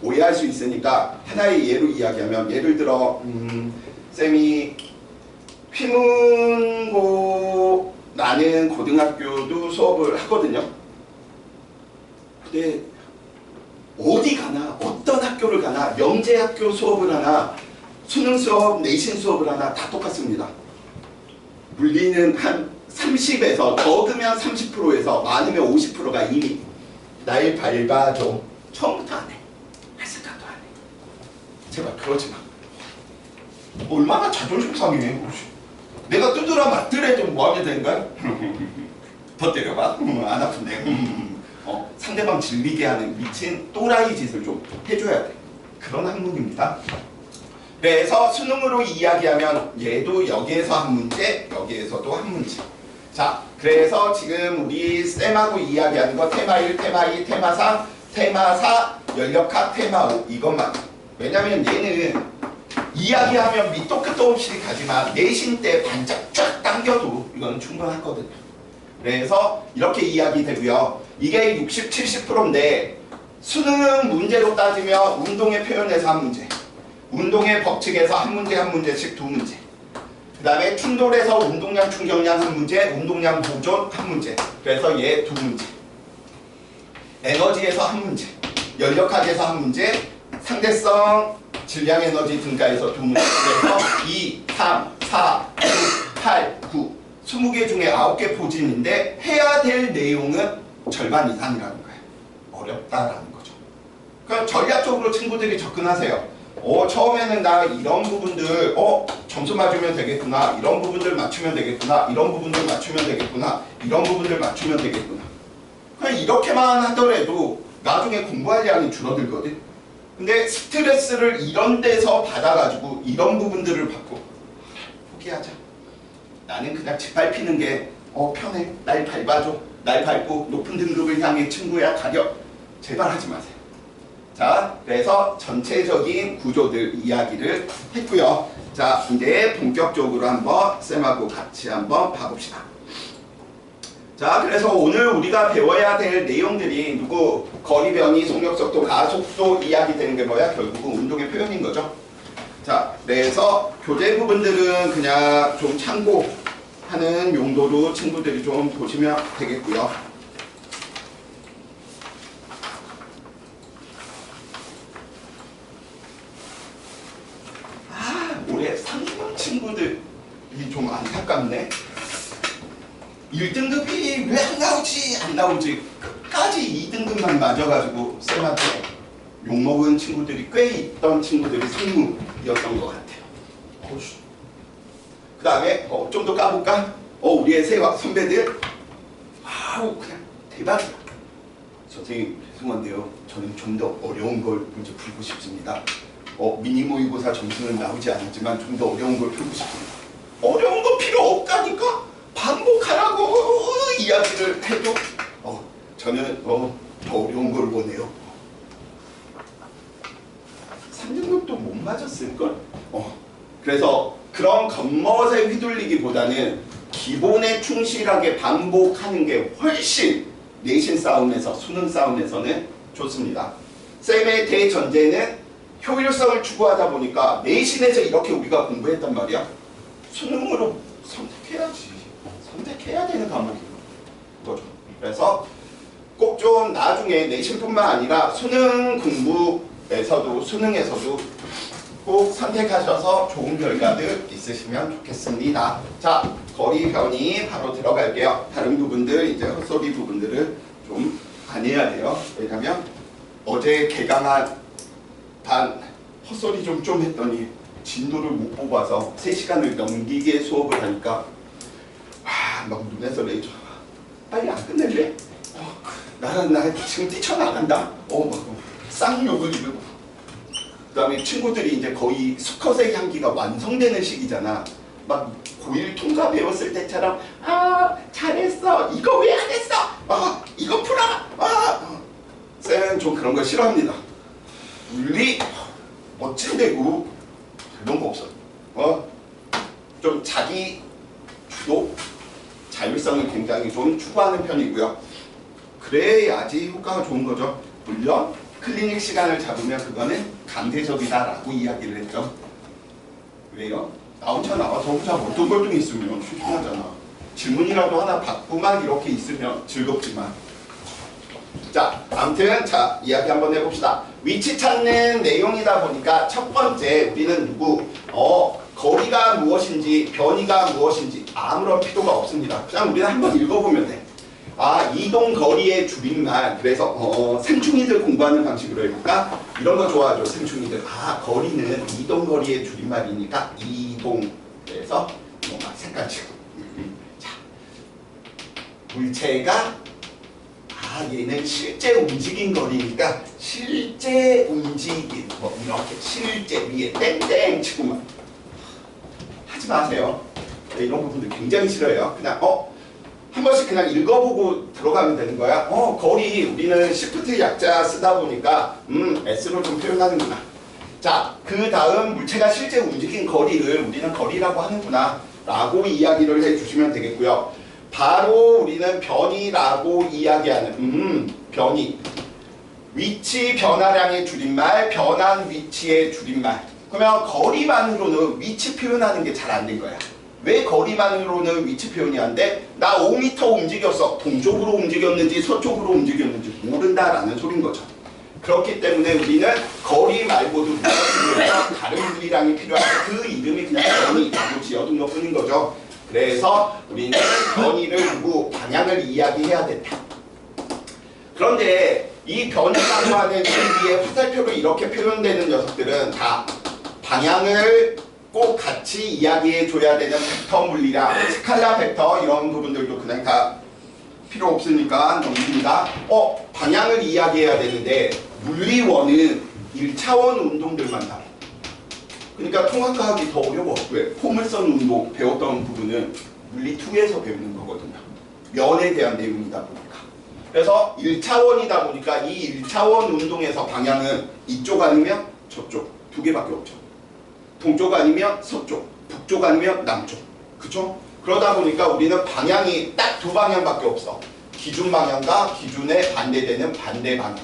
[SPEAKER 1] 오해할 수 있으니까 하나의 예로 이야기하면, 예를 들어 쌤이 휘문고라는 고등학교도 수업을 하거든요. 근데 어디 가나 어떤 학교를 가나 영재학교 수업을 하나 수능 수업, 내신 수업을 하나 다 똑같습니다. 물리는 한 30에서 적으면 30%에서 많으면 50%가 이미 날 밟아줘. 처음부터 안 해. 할 생각도 안 해. 제발 그러지 마. 얼마나 자존심 상해. 내가 두드려 맞더라도 뭐 하게 되는 거야? 더 때려봐. 안 아픈데. 상대방 질리게 하는 미친 또라이 짓을 좀 해줘야 돼. 그런 학문입니다. 그래서 수능으로 이야기하면 얘도 여기에서 한 문제, 여기에서도 한 문제. 자, 그래서 지금 우리 쌤하고 이야기하는 거 테마 1, 테마 2, 테마 3, 테마 4, 연력학, 테마 5 이것만. 왜냐면 얘는 이야기하면 밑도 끝도 없이 가지만 내신 때 반짝 쫙 당겨도 이건 충분하거든요. 그래서 이렇게 이야기되고요. 이게 60, 70%인데 수능 문제로 따지면 운동의 표현에서 한 문제, 운동의 법칙에서 한 문제 한 문제씩 두 문제, 그 다음에 충돌에서 운동량 충격량 한 문제, 운동량 보존 한 문제, 그래서 얘 두 문제, 에너지에서 한 문제, 연력학에서 한 문제, 상대성, 질량 에너지 등가에서 두 문제. 그래서 2, 3, 4, 6, 8, 9 20개 중에 9개 포진인데 해야 될 내용은 절반 이상이라는 거예요. 어렵다라는 거죠. 그럼 전략적으로 친구들이 접근하세요. 처음에는 나 이런 부분들 점수 맞으면 되겠구나, 이런 부분들 맞추면 되겠구나, 이런 부분들 맞추면 되겠구나, 이런 부분들 맞추면 되겠구나. 그냥 이렇게만 하더라도 나중에 공부할 양이 줄어들거든. 근데 스트레스를 이런 데서 받아가지고 이런 부분들을 받고 포기하자. 나는 그냥 짓밟히는 게 편해. 날 밟아줘. 날 밟고 높은 등급을 향해 친구야 가려. 제발 하지 마세요. 자, 그래서 전체적인 구조들 이야기를 했고요. 자, 이제 본격적으로 한번 쌤하고 같이 한번 봐봅시다. 자, 그래서 오늘 우리가 배워야 될 내용들이 거리 변이, 속력속도, 가속도 이야기되는 게 뭐야? 결국은 운동의 표현인 거죠. 자, 그래서 교재 부분들은 그냥 좀 참고하는 용도로 친구들이 좀 보시면 되겠고요. 올해 상금 친구들이 좀 안타깝네. 1등급이 왜 안 나오지? 끝까지 2등급만 맞아가지고 쌤한테 욕먹은 친구들이 꽤 있던 친구들이 상무였던 것 같아요. 그 다음에 좀 더 까볼까? 우리의 새 선배들 그냥 대박이야. 선생님 죄송한데요, 저는 좀 더 어려운 걸 문제 풀고 싶습니다. 미니 모의고사 점수는 나오지 않았지만 좀 더 어려운 걸 풀고 싶습니다. 어려운 거 필요 없다니까? 반복하라고 이야기를 해도 저는 더 어려운 걸 원해요. 3등급도 못 맞았을걸? 그래서 그런 겉멋에 휘둘리기보다는 기본에 충실하게 반복하는 게 훨씬 내신 싸움에서, 수능 싸움에서는 좋습니다. 쌤의 대전제는 효율성을 추구하다 보니까 내신에서 이렇게 우리가 공부했단 말이야. 수능으로 선택해야지. 선택해야 되는 과목인 거죠. 그래서 꼭 좀 나중에 내신뿐만 아니라 수능 공부에서도, 수능에서도 꼭 선택하셔서 좋은 결과들 있으시면 좋겠습니다. 자, 거리 변이 바로 들어갈게요. 다른 부분들, 이제 헛소리 부분들을 좀 안 해야 돼요. 왜냐면 어제 개강한 반 헛소리 좀 했더니 진도를 못 뽑아서 3시간을 넘기게 수업을 하니까 막 눈에서 레이저. 빨리 안 끝낼래? 나 지금 뛰쳐나간다. 막 쌍욕을 이르고. 그 다음에 친구들이 이제 거의 수컷의 향기가 완성되는 시기잖아. 막 고1 통과 배웠을 때처럼 잘했어. 이거 왜 안 했어? 이거 풀어라. 쌤은 좀 그런 걸 싫어합니다. 물리 멋진데고 이런 거 없어. 좀 자기 주도, 자율성을 굉장히 좀 추구하는 편이고요. 그래야지 효과가 좋은 거죠. 물론 클리닉 시간을 잡으면 그거는 강제적이다라고 이야기를 했죠. 왜요? 나 혼자 나와서 혼자 어떤 걸 좀 있으면 심심하잖아. 질문이라도 하나 받고 막 이렇게 있으면 즐겁지만. 자, 아무튼 이야기 한번 해봅시다. 위치 찾는 내용이다 보니까 첫 번째 우리는 거리가 무엇인지, 변이가 무엇인지 아무런 필요가 없습니다. 그냥 우리는 한번 읽어보면 돼. 이동 거리의 줄임말. 그래서 생충이들 공부하는 방식으로 해볼까? 이런 거 좋아하죠, 생충이들. 거리는 이동 거리의 줄임말이니까 이동. 그래서 막 색깔 치고. 자, 물체가 얘는 실제 움직인 거리니까 실제 움직인 이렇게 실제 위에 땡땡 치고만 하지 마세요. 이런 부분들 굉장히 싫어요. 그냥 한 번씩 그냥 읽어보고 들어가면 되는 거야. 거리 우리는 시프트 약자 쓰다 보니까 S로 좀 표현하는구나. 자, 그 다음 물체가 실제 움직인 거리를 우리는 거리라고 하는구나 라고 이야기를 해주시면 되겠고요. 바로 우리는 변이라고 이야기하는 변이, 위치 변화량의 줄임말, 변한 위치의 줄임말. 그러면 거리만으로는 위치 표현하는 게 잘 안 된 거야. 왜 거리만으로는 위치 표현이 안 돼? 나 5m 움직였어. 동쪽으로 움직였는지 서쪽으로 움직였는지 모른다라는 소린 거죠. 그렇기 때문에 우리는 거리 말고도 무엇이든 다른 물리량이 필요한 그 이름이 그냥 변이라고 지어둔 것 뿐인 거죠. 그래서 우리는 변이를 두고 방향을 이야기해야 된다. 그런데 이 변이라고 하는 위에 화살표로 이렇게 표현되는 녀석들은 다 방향을 꼭 같이 이야기해 줘야 되는 벡터 물리량, 스칼라 벡터 이런 부분들도 그냥 다 필요 없으니까 넘깁니다. 방향을 이야기해야 되는데 물리원은 1차원 운동들만 다. 그러니까 통합과학이 더 어려워. 왜? 포물선 운동 배웠던 부분은 물리 2에서 배우는 거거든요. 면에 대한 내용이다 보니까. 그래서 1차원이다 보니까 이 1차원 운동에서 방향은 이쪽 아니면 저쪽 두 개밖에 없죠. 동쪽 아니면 서쪽, 북쪽 아니면 남쪽. 그쵸? 그러다 보니까 우리는 방향이 딱 두 방향밖에 없어. 기준 방향과 기준에 반대되는 반대 방향.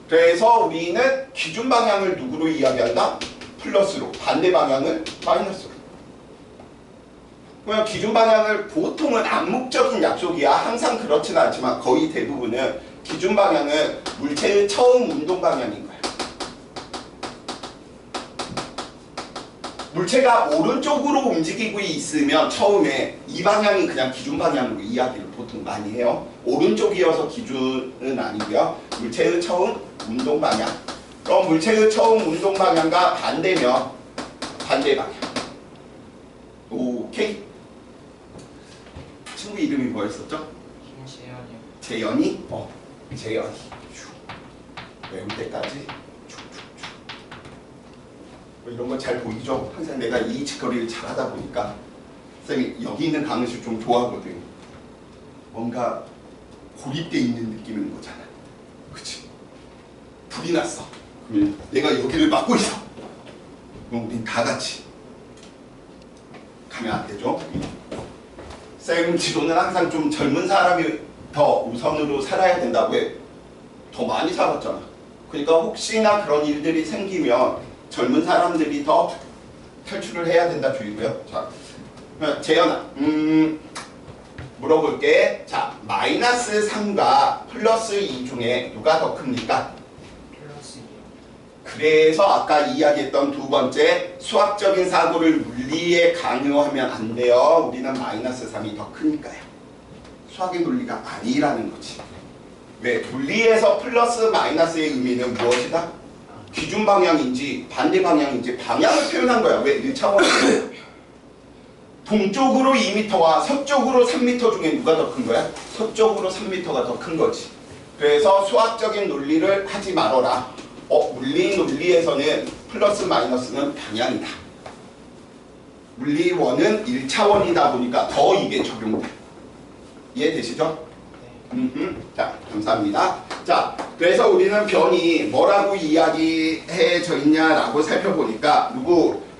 [SPEAKER 1] 그래서 우리는 기준 방향을 누구로 이야기한다? 플러스로. 반대 방향을 마이너스로. 그냥 기준 방향을 보통은 암묵적인 약속이야. 항상 그렇지는 않지만 거의 대부분은 기준 방향은 물체의 처음 운동 방향인 거야. 물체가 오른쪽으로 움직이고 있으면 처음에 이 방향이 그냥 기준 방향으로 이야기를 보통 많이 해요. 오른쪽이어서 기준은 아니고요. 물체의 처음 운동 방향. 그럼 물체의 처음 운동 방향과 반대면 반대 방향. 오케이. 친구 이름이 뭐였었죠?
[SPEAKER 2] 김재현이요.
[SPEAKER 1] 재현이? 재현이. 외울 때까지. 이런 거 잘 보이죠? 항상 내가 이 직거리를 잘 하다 보니까 쌤이 여기 있는 강의실 좀 좋아하거든. 뭔가 고립돼 있는 느낌인 거잖아. 그치? 불이 났어. 그러면 내가 여기를 막고 있어. 그럼 우린 다 같이 가면 안 되죠? 쌤 지도는 항상 좀 젊은 사람이 더 우선으로 살아야 된다고 해. 더 많이 살았잖아. 그러니까 혹시나 그런 일들이 생기면 젊은 사람들이 더 탈출을 해야 된다 주의고요. 자, 재현아, 물어볼게. 자, 마이너스 3과 플러스 2 중에 누가 더 큽니까?
[SPEAKER 2] 플러스 2요.
[SPEAKER 1] 그래서 아까 이야기했던 두 번째 수학적인 사고를 물리에 강요하면 안 돼요. 우리는 마이너스 3이 더 크니까요. 수학의 논리가 아니라는 거지. 왜? 물리에서 플러스 마이너스의 의미는 무엇이다? 기준 방향인지 반대 방향인지 방향을 표현한 거야. 왜? 1차원으로. 동쪽으로 2m와 서쪽으로 3m 중에 누가 더 큰 거야? 서쪽으로 3m가 더 큰 거지. 그래서 수학적인 논리를 하지 말아라. 물리 논리에서는 플러스 마이너스는 방향이다. 물리원은 1차원이다 보니까 더 이게 적용돼. 이해되시죠? 자, 감사합니다. 자, 그래서 우리는 변이 뭐라고 이야기해져 있냐라고 살펴보니까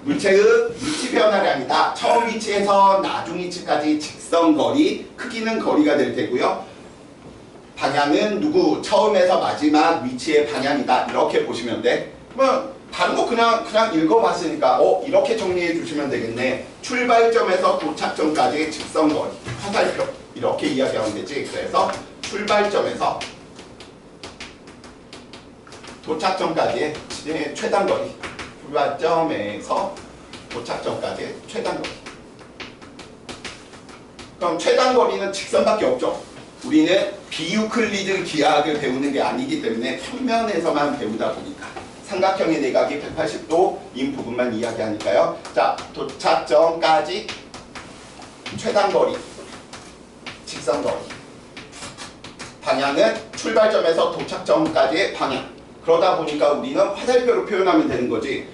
[SPEAKER 1] 물체의 위치 변화량이다. 처음 위치에서 나중 위치까지 직선거리, 크기는 거리가 될 테고요. 방향은 처음에서 마지막 위치의 방향이다. 이렇게 보시면 돼. 그러면 다른 거 그냥 읽어봤으니까 이렇게 정리해 주시면 되겠네. 출발점에서 도착점까지의 직선거리, 화살표. 이렇게 이야기하면 되지. 그래서 출발점에서 도착점까지의 최단거리. 출발점에서 도착점까지의 최단거리. 그럼 최단거리는 직선밖에 없죠. 우리는 비유클리드 기하학을 배우는 게 아니기 때문에 평면에서만 배우다 보니까 삼각형의 내각이 180도인 부분만 이야기하니까요. 자, 도착점까지 최단거리. 직선거리. 방향은 출발점에서 도착점까지의 방향. 그러다 보니까 우리는 화살표로 표현하면 되는 거지.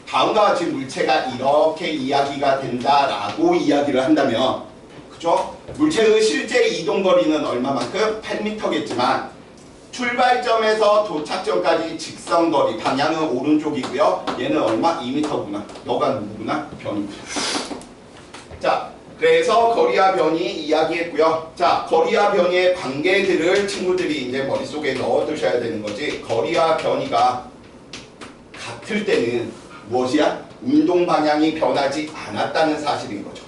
[SPEAKER 1] 다음과 같이 물체가 이렇게 이야기가 된다라고 이야기를 한다면, 그죠? 물체의 실제 이동거리는 얼마만큼? 8m겠지만 출발점에서 도착점까지 직선거리, 방향은 오른쪽이고요. 얘는 얼마? 2m구나. 너가 누구구나? 변이구나. 자, 그래서 거리와 변이 이야기했고요. 자, 거리와 변이의 관계들을 친구들이 이제 머릿속에 넣어두셔야 되는 거지. 거리와 변이가 같을 때는 무엇이야? 운동 방향이 변하지 않았다는 사실인 거죠.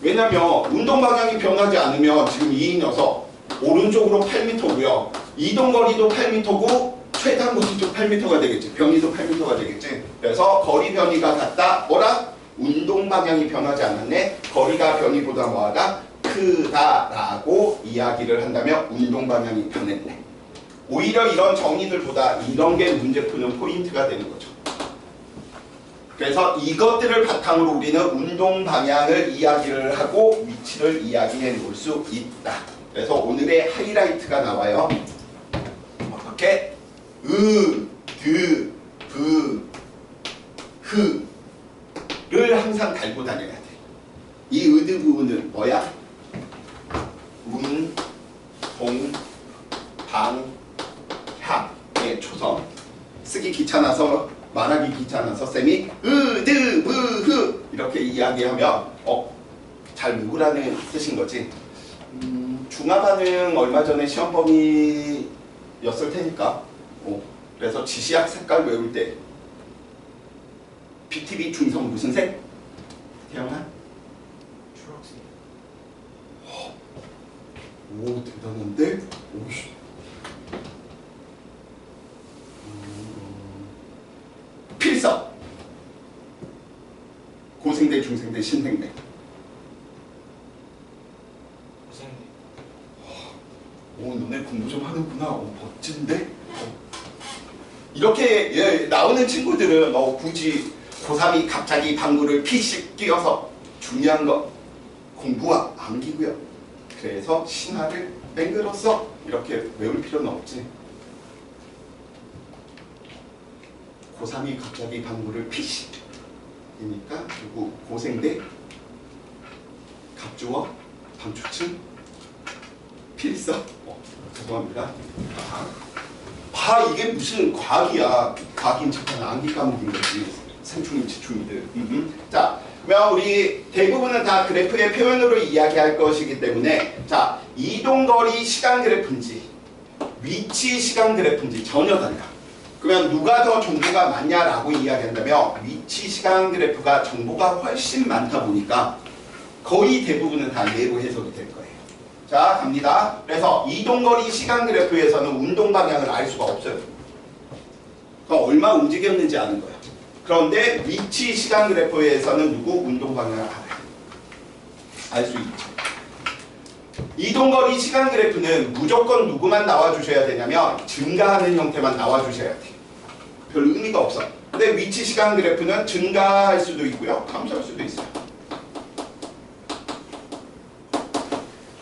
[SPEAKER 1] 왜냐면 운동 방향이 변하지 않으면 지금 이 녀석 오른쪽으로 8m고요. 이동거리도 8m고 최단 거리도 8m가 되겠지. 변이도 8m가 되겠지. 그래서 거리 변이가 같다. 뭐라? 운동 방향이 변하지 않았네. 거리가 변이보다 뭐하다? 크다라고 이야기를 한다면 운동 방향이 변했네. 오히려 이런 정의들보다 이런 게 문제 푸는 포인트가 되는 거죠. 그래서 이것들을 바탕으로 우리는 운동 방향을 이야기를 하고 위치를 이야기해 놓을 수 있다. 그래서 오늘의 하이라이트가 나와요. 어떻게? 의, 드, 브, 흐를 항상 달고 다녀야 돼. 이 의드부는 뭐야? 운, 동, 방, 향의 초성. 쓰기 귀찮아서 말하기 귀찮아서 쌤이 의드부흐 이렇게 이야기하면 잘 외우라는 뜻인 거지. 중화반응 얼마 전에 시험 범위였을 테니까 그래서 지시약 색깔 외울 때 BTB 중성 무슨 색? 태영아?
[SPEAKER 2] 초록색.
[SPEAKER 1] 오 대단한데? 오씨. 필석 고생대 중생대 신생대
[SPEAKER 2] 고생대.
[SPEAKER 1] 오 너네 공부 좀 하는구나. 멋진데? 이렇게 나오는 친구들은 굳이 고3이 갑자기 방구를 피식 끼워서 중요한 거 공부와 암기고요. 그래서 신화를 맹글었어 이렇게 외울 필요는 없지. 고3이 갑자기 방구를 피식 이니까 그리고 고생대 갑주어 방추층 필석 죄송합니다. 이게 무슨 과학이야. 과학인 척하는 암기 과목인 거지. 생충인 지충이들. 자, 그러면 우리 대부분은 다 그래프의 표현으로 이야기할 것이기 때문에 자, 이동거리 시간 그래프인지 위치 시간 그래프인지 전혀 달라. 그러면 누가 더 정보가 많냐라고 이야기한다면 위치 시간 그래프가 정보가 훨씬 많다 보니까 거의 대부분은 다 예로 해석이 될 거예요. 자, 갑니다. 그래서 이동거리 시간 그래프에서는 운동 방향을 알 수가 없어요. 그러니까 얼마 움직였는지 아는 거야. 그런데 위치 시간 그래프에서는 누구 운동 방향을 알아요. 알 수 있죠. 이동거리 시간 그래프는 무조건 누구만 나와주셔야 되냐면 증가하는 형태만 나와주셔야 돼. 별 의미가 없어. 근데 위치 시간 그래프는 증가할 수도 있고요. 감소할 수도 있어요.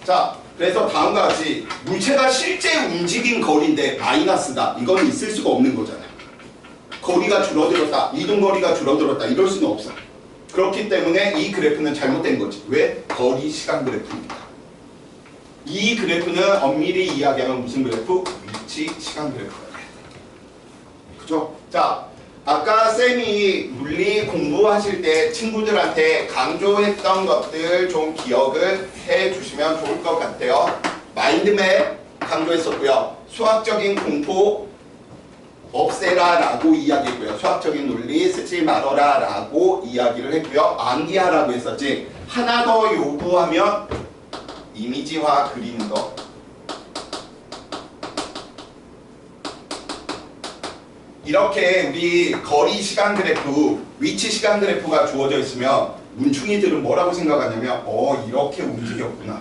[SPEAKER 1] 자, 그래서 다음과 같이 물체가 실제 움직인 거리인데 마이너스다. 이건 있을 수가 없는 거잖아. 거리가 줄어들었다. 이동거리가 줄어들었다. 이럴 수는 없어. 그렇기 때문에 이 그래프는 잘못된 거지. 왜? 거리 시간 그래프입니다. 이 그래프는 엄밀히 이야기하면 무슨 그래프? 위치 시간 그래프예요. 그죠? 자, 아까 쌤이 물리 공부하실 때 친구들한테 강조했던 것들 좀 기억을 해주시면 좋을 것 같아요. 마인드맵 강조했었고요. 수학적인 공포 없애라 라고 이야기했고요. 수학적인 논리 쓰지 말아라 라고 이야기를 했고요. 암기하라고 했었지. 하나 더 요구하면 이미지화 그리는 거. 이렇게 우리 거리 시간 그래프, 위치 시간 그래프가 주어져 있으면 문충이들은 뭐라고 생각하냐면 이렇게 움직였구나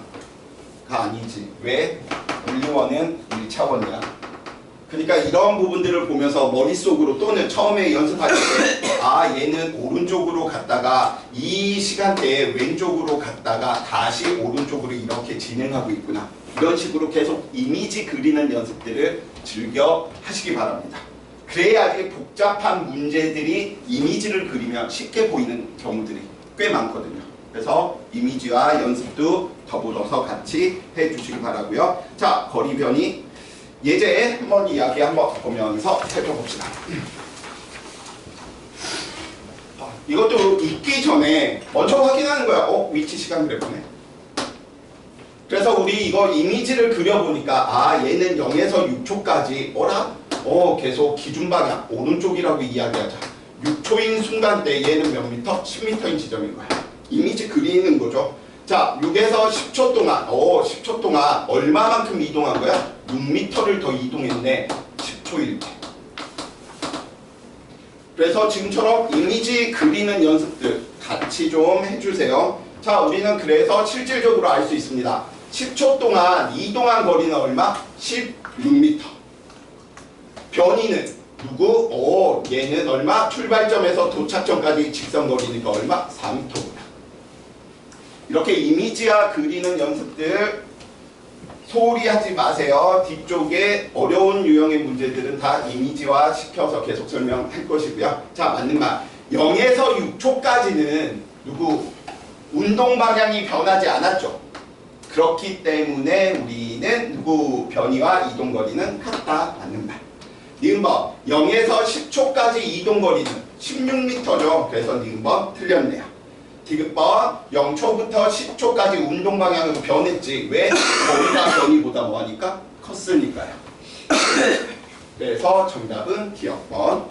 [SPEAKER 1] 가 아니지. 왜? 물리원은 1차원이야. 그러니까 이런 부분들을 보면서 머릿속으로 또는 처음에 연습할 때 얘는 오른쪽으로 갔다가 이 시간대에 왼쪽으로 갔다가 다시 오른쪽으로 이렇게 진행하고 있구나. 이런 식으로 계속 이미지 그리는 연습들을 즐겨 하시기 바랍니다. 그래야지 복잡한 문제들이 이미지를 그리면 쉽게 보이는 경우들이 꽤 많거든요. 그래서 이미지와 연습도 더불어서 같이 해주시기 바라고요. 자, 거리 변이 예제 한번 이야기 한번 보면서 살펴봅시다. 이것도 읽기 전에 먼저 확인하는 거야. 위치 시간 그래프네. 그래서 우리 이거 이미지를 그려보니까 얘는 0에서 6초까지 계속 기준 방향 오른쪽이라고 이야기하자. 6초인 순간대 얘는 몇 미터? 10미터인 지점인 거야. 이미지 그리는 거죠. 자, 6에서 10초 동안 10초 동안 얼마만큼 이동한 거야? 6m를 더 이동했네. 10초일 때. 그래서 지금처럼 이미지 그리는 연습들 같이 좀 해주세요. 자, 우리는 그래서 실질적으로 알 수 있습니다. 10초 동안 이동한 거리는 얼마? 16m. 변이는 누구? 얘는 얼마? 출발점에서 도착점까지 직선 거리니까 얼마? 4m구나. 이렇게 이미지화 그리는 연습들 소홀히 하지 마세요. 뒤쪽에 어려운 유형의 문제들은 다 이미지화 시켜서 계속 설명할 것이고요. 자, 맞는 말. 0에서 6초까지는 누구? 운동 방향이 변하지 않았죠. 그렇기 때문에 우리는 누구? 변이와 이동 거리는 같다. 맞는 말. 니은번 0에서 10초까지 이동 거리는 16m죠. 그래서 니은번 틀렸네요. 디귿번 0초부터 10초까지 운동 방향으로 변했지. 왜? 거리가 변이보다 뭐하니까? 컸으니까요. 그래서 정답은 기억번.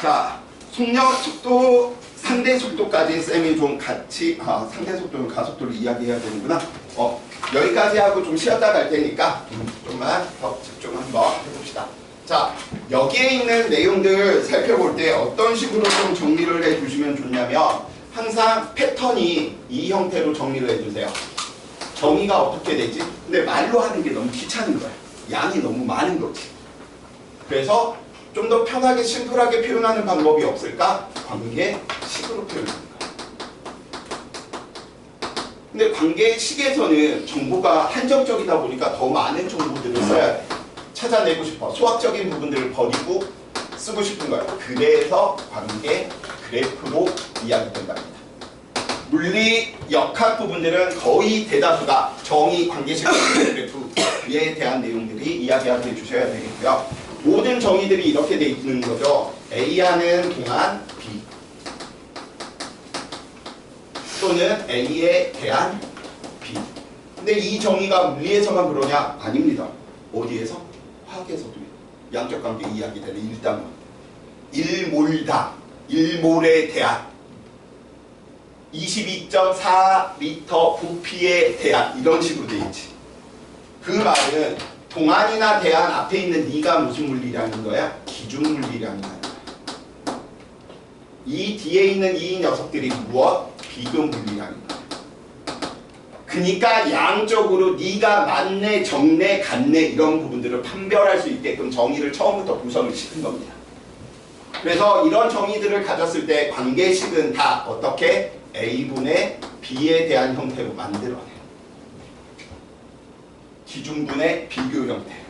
[SPEAKER 1] 자, 속력, 속도, 상대 속도까지 쌤이 좀 같이 상대 속도는 가속도를 이야기해야 되는구나. 여기까지 하고 좀 쉬었다 갈 테니까 좀만 더 집중 한번 해봅시다. 자, 여기에 있는 내용들 살펴볼 때 어떤 식으로 좀 정리를 해주시면 좋냐면 항상 패턴이 이 형태로 정리를 해주세요. 정의가 어떻게 되지? 근데 말로 하는 게 너무 귀찮은 거야. 양이 너무 많은 거지. 그래서 좀 더 편하게 심플하게 표현하는 방법이 없을까? 관계식으로 표현하는 거야. 근데 관계식에서는 정보가 한정적이다 보니까 더 많은 정보들을 써야 돼. 찾아내고 싶어. 수학적인 부분들을 버리고 쓰고 싶은 거예요. 그래서 관계 그래프로 이야기된답니다. 물리 역학 부분들은 거의 대다수가 정의 관계식 그래프에 대한 내용들이 이야기하게 해주셔야 되겠고요. 모든 정의들이 이렇게 돼 있는 거죠. A하는 동안 B 또는 A에 대한 B. 근데 이 정의가 물리에서만 그러냐? 아닙니다. 어디에서? 화학에서도 양적 관계 이야기되는 일당은 일몰당, 일몰에 대한 22.4m 부피에 대한 이런 식으로 돼 있지. 그 말은 동안이나 대안 앞에 있는 네가 무슨 물리라는 거야? 기준 물리라는 거야. 이 뒤에 있는 이 녀석들이 무엇? 비금 물리라는 거야. 그러니까 양적으로 네가 맞네, 적네, 같네 이런 부분들을 판별할 수 있게끔 정의를 처음부터 구성을 시킨 겁니다. 그래서 이런 정의들을 가졌을 때 관계식은 다 어떻게? A분의 B에 대한 형태로 만들어내요. 기준분의 비교 형태로.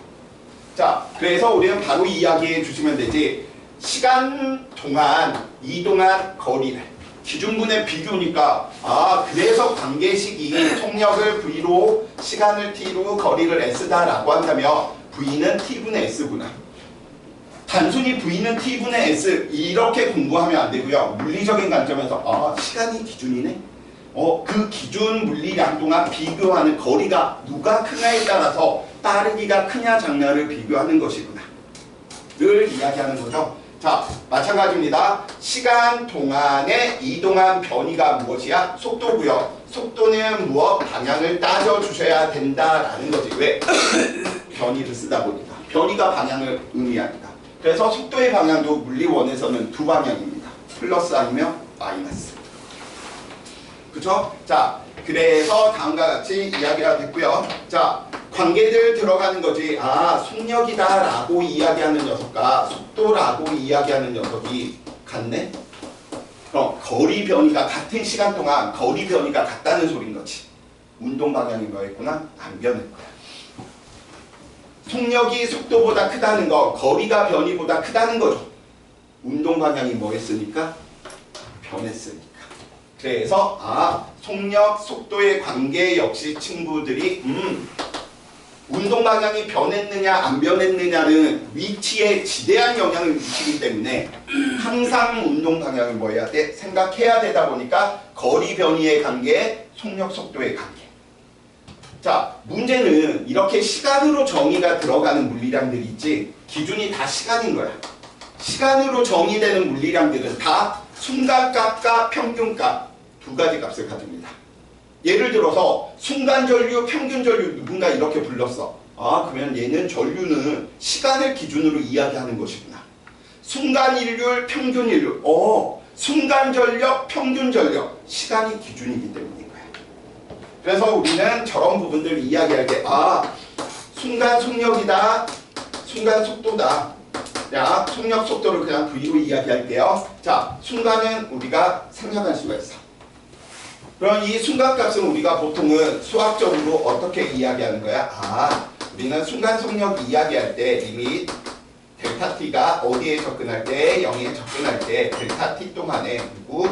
[SPEAKER 1] 자, 그래서 우리는 바로 이야기해 주시면 되지. 시간 동안 이동한 거리를 기준분의 비교니까 그래서 관계식이 속력을 V로 시간을 T로 거리를 S다라고 한다면 V는 T분의 S구나. 단순히 V는 T분의 S 이렇게 공부하면 안 되고요. 물리적인 관점에서 시간이 기준이네. 그 기준 물리량 동안 비교하는 거리가 누가 크냐에 따라서 빠르기가 크냐 작냐를 비교하는 것이구나. 를 이야기하는 거죠. 자, 마찬가지입니다. 시간 동안에 이동한 변이가 무엇이야? 속도고요. 속도는 무엇? 방향을 따져주셔야 된다라는 거지. 왜? 변이를 쓰다 보니까. 변이가 방향을 의미하니까. 그래서 속도의 방향도 물리원에서는 두 방향입니다. 플러스 아니면 마이너스. 그쵸? 자, 그래서 다음과 같이 이야기가 됐고요. 자, 관계들 들어가는 거지. 속력이다 라고 이야기하는 녀석과 속도라고 이야기하는 녀석이 같네? 거리 변이가 같은 시간 동안 거리 변이가 같다는 소린 거지. 운동 방향인 거였구나? 안 변했구나. 속력이 속도보다 크다는 거, 거리가 변이보다 크다는 거죠. 운동 방향이 뭐 했으니까? 변했으니까. 그래서 속력, 속도의 관계 역시 친구들이 운동 방향이 변했느냐 안 변했느냐는 위치에 지대한 영향을 미치기 때문에 항상 운동 방향을 뭐 해야 돼? 생각해야 되다 보니까 거리 변이의 관계, 속력, 속도의 관계. 자, 문제는 이렇게 시간으로 정의가 들어가는 물리량들이 있지 기준이 다 시간인 거야. 시간으로 정의되는 물리량들은 다 순간값과 평균값 두 가지 값을 가집니다. 예를 들어서 순간전류, 평균전류 누군가 이렇게 불렀어. 아, 그러면 얘는 전류는 시간을 기준으로 이야기하는 것이구나. 순간인율, 평균인율. 순간전력, 평균전력. 시간이 기준이기 때문인 거야. 그래서 우리는 저런 부분들을 이야기할 때 순간 속력이다. 순간 속도다. 자, 속력 속도를 그냥 V로 이야기할게요. 자, 순간은 우리가 생략할 수가 있어. 그럼 이 순간값은 우리가 보통은 수학적으로 어떻게 이야기하는 거야? 우리는 순간 속력 이야기할 때 리밋 델타 t가 어디에 접근할 때 0에 접근할 때 델타 t 동안에 누구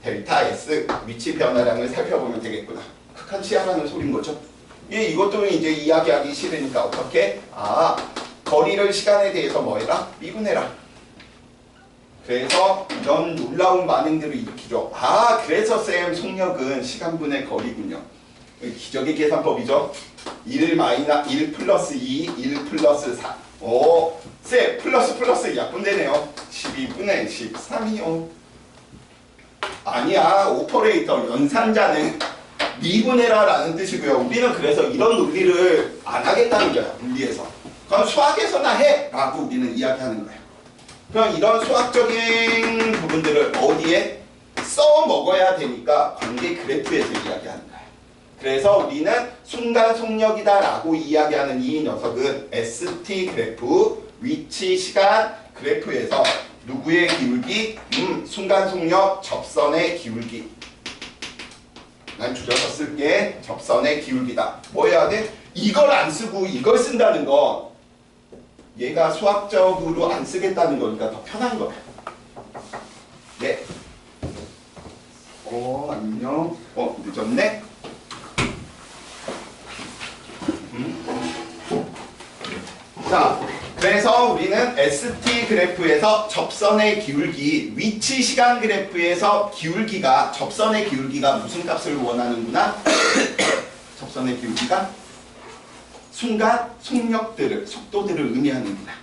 [SPEAKER 1] 델타 s 위치 변화량을 살펴보면 되겠구나. 극한 치하라는 소린 거죠. 이것도 이제 이야기하기 싫으니까 어떻게? 거리를 시간에 대해서 뭐해라? 미분해라. 그래서 이런 놀라운 반응들을 일으키죠. 그래서 쌤 속력은 시간분의 거리군요. 기적의 계산법이죠. 1 플러스 2, 1 플러스 4. 쌤 플러스 약분되네요. 12분의 13이요. 아니야. 오퍼레이터 연산자는 미분해라 라는 뜻이고요. 우리는 그래서 이런 논리를 안 하겠다는 거야. 물리에서. 그럼 수학에서나 해! 라고 우리는 이야기하는 거예요. 그럼 이런 수학적인 부분들을 어디에 써먹어야 되니까 관계 그래프에서 이야기하는 거예요. 그래서 우리는 순간 속력이다 라고 이야기하는 이 녀석은 ST 그래프, 위치 시간 그래프에서 누구의 기울기? 순간 속력 접선의 기울기. 난 줄여서 쓸게. 접선의 기울기다. 뭐 해야 돼? 이걸 안 쓰고 이걸 쓴다는 건 얘가 수학적으로 안 쓰겠다는 거니까 더 편한 거야. 네. 안녕. 늦었네. 자, 그래서 우리는 ST 그래프에서 접선의 기울기, 위치 시간 그래프에서 기울기가, 접선의 기울기가 무슨 값을 원하는구나? 접선의 기울기가 순간 속력들을, 속도들을 의미하는구나.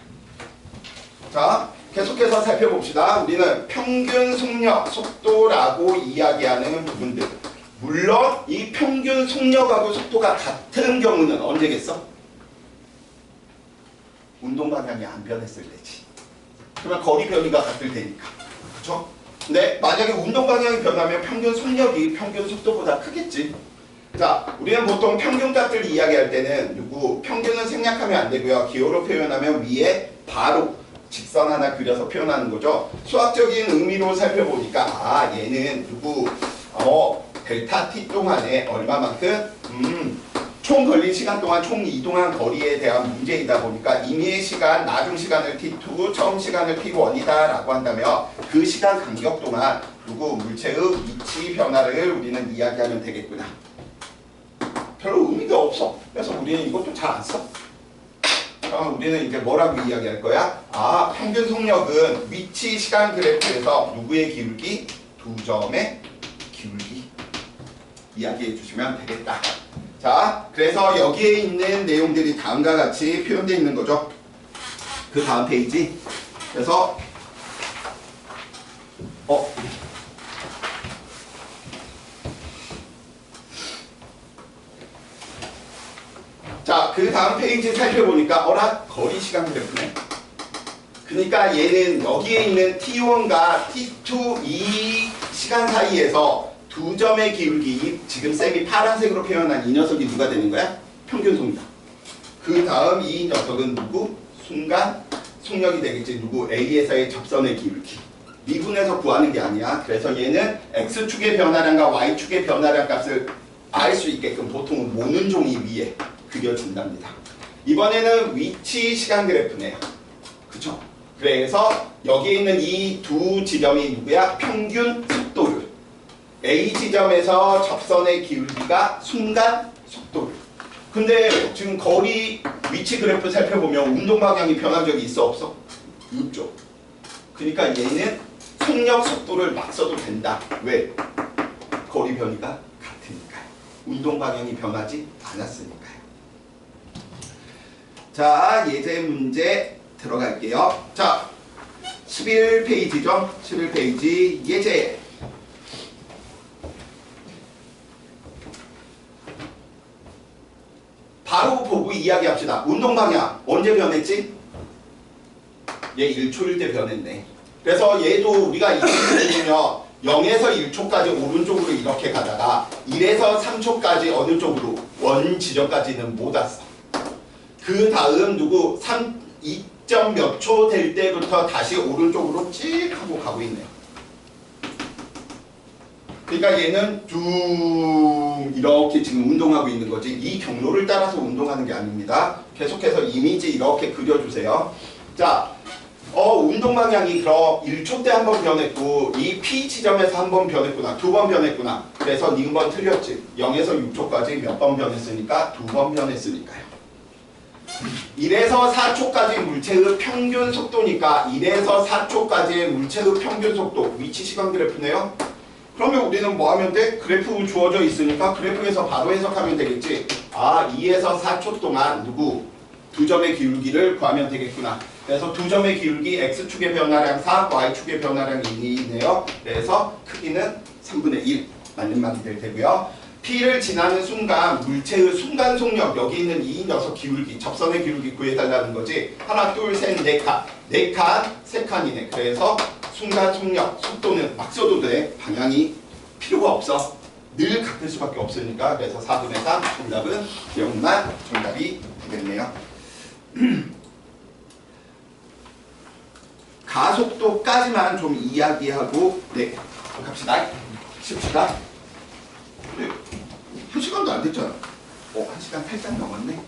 [SPEAKER 1] 자, 계속해서 살펴봅시다. 우리는 평균 속력, 속도라고 이야기하는 부분들. 물론 이 평균 속력하고 속도가 같은 경우는 언제겠어? 운동 방향이 안 변했을 때지. 그러면 거리 변이가 같을 테니까. 그렇죠? 근데 만약에 운동 방향이 변하면 평균 속력이 평균 속도보다 크겠지. 자, 우리는 보통 평균값을 이야기할 때는 평균은 생략하면 안 되고요. 기호로 표현하면 위에 바로 직선 하나 그려서 표현하는 거죠. 수학적인 의미로 살펴보니까 얘는 델타 t 동안에 얼마만큼 총 걸린 시간 동안 총 이동한 거리에 대한 문제이다 보니까 임의의 시간, 나중 시간을 t2, 처음 시간을 t1이다 라고 한다면 그 시간 간격 동안 물체의 위치 변화를 우리는 이야기하면 되겠구나. 별로 의미가 없어. 그래서 우리는 이것도 잘 안 써. 그럼 우리는 이제 뭐라고 이야기할 거야? 평균 속력은 위치 시간 그래프에서 누구의 기울기? 두 점의 기울기. 이야기해 주시면 되겠다. 자, 그래서 여기에 있는 내용들이 다음과 같이 표현되어 있는 거죠. 그 다음 페이지. 그래서 자, 그 다음 페이지 살펴보니까 거리 시간 그래프네. 그러니까 얘는 여기에 있는 T1과 T2 이 시간 사이에서 두 점의 기울기, 지금 쌤이 파란색으로 표현한 이 녀석이 누가 되는 거야? 평균 속력. 그 다음 이 녀석은 순간 속력이 되겠지. A에서의 접선의 기울기. 미분해서 구하는 게 아니야. 그래서 얘는 X축의 변화량과 Y축의 변화량 값을 알 수 있게끔 보통은 모는 종이 위에 그려진답니다. 이번에는 위치 시간 그래프네요. 그쵸? 그래서 여기 있는 이 두 지점이 누구야? 평균 속도율. A 지점에서 접선의 기울기가 순간 속도율. 근데 지금 거리 위치 그래프 살펴보면 운동 방향이 변한 적이 있어 없어? 없죠. 그러니까 얘는 속력 속도를 막 써도 된다. 왜? 거리 변이가 같으니까요. 운동 방향이 변하지 않았으니까요. 자, 예제 문제 들어갈게요. 자, 11페이지죠? 11페이지 예제. 이야기합시다. 운동 방향 언제 변했지? 얘 1초일 때 변했네. 그래서 얘도 우리가 이기면요 0에서 1초까지 오른쪽으로 이렇게 가다가 1에서 3초까지 어느 쪽으로? 원 지점까지는 못 왔어. 그 다음 누구? 2점 몇 초 될 때부터 다시 오른쪽으로 찍 하고 가고 있네요. 그러니까 얘는 쭉 이렇게 지금 운동하고 있는 거지. 이 경로를 따라서 운동하는 게 아닙니다. 계속해서 이미지 이렇게 그려주세요. 자, 운동 방향이 그럼 1초 때 한 번 변했고 이 P 지점에서 한 번 변했구나. 2번 변했구나. 그래서 니은 틀렸지. 0에서 6초까지 몇 번 변했으니까 2번 변했으니까요. 1에서 4초까지 물체의 평균 속도니까 1에서 4초까지의 물체의 평균 속도 위치 시간 그래프네요. 그러면 우리는 뭐 하면 돼? 그래프 주어져 있으니까 그래프에서 바로 해석하면 되겠지. 2에서 4초 동안 누구? 두 점의 기울기를 구하면 되겠구나. 그래서 두 점의 기울기 X축의 변화량 4, Y축의 변화량 2네요. 그래서 크기는 3분의 1 맞는 말이 될 테고요. P를 지나는 순간 물체의 순간 속력 여기 있는 이 녀석 기울기 접선의 기울기 구해달라는 거지. 하나 둘 셋 네 칸 네 칸 세 칸이네. 그래서 순간 속력 속도는 막 써도 돼. 방향이 필요가 없어. 늘 같을 수밖에 없으니까. 그래서 4분의 3 정답은 0만 정답이 되겠네요. 가속도까지만 좀 이야기하고 네 갑시다. 쉽시다. 네, 1시간도 안 됐잖아. 1시간 살짝 넘었네.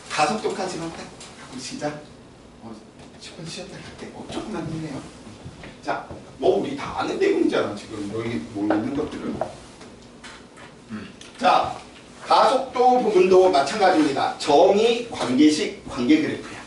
[SPEAKER 1] 가속도까지만 딱 하고 시작. 10분 쉬었다 갈게. 조금만 힘내요. 자, 뭐 우리 다 아는 내용이잖아. 지금 여기 모르는 것들은. 자, 가속도 부분도 마찬가지입니다. 정의, 관계식, 관계 그래프야.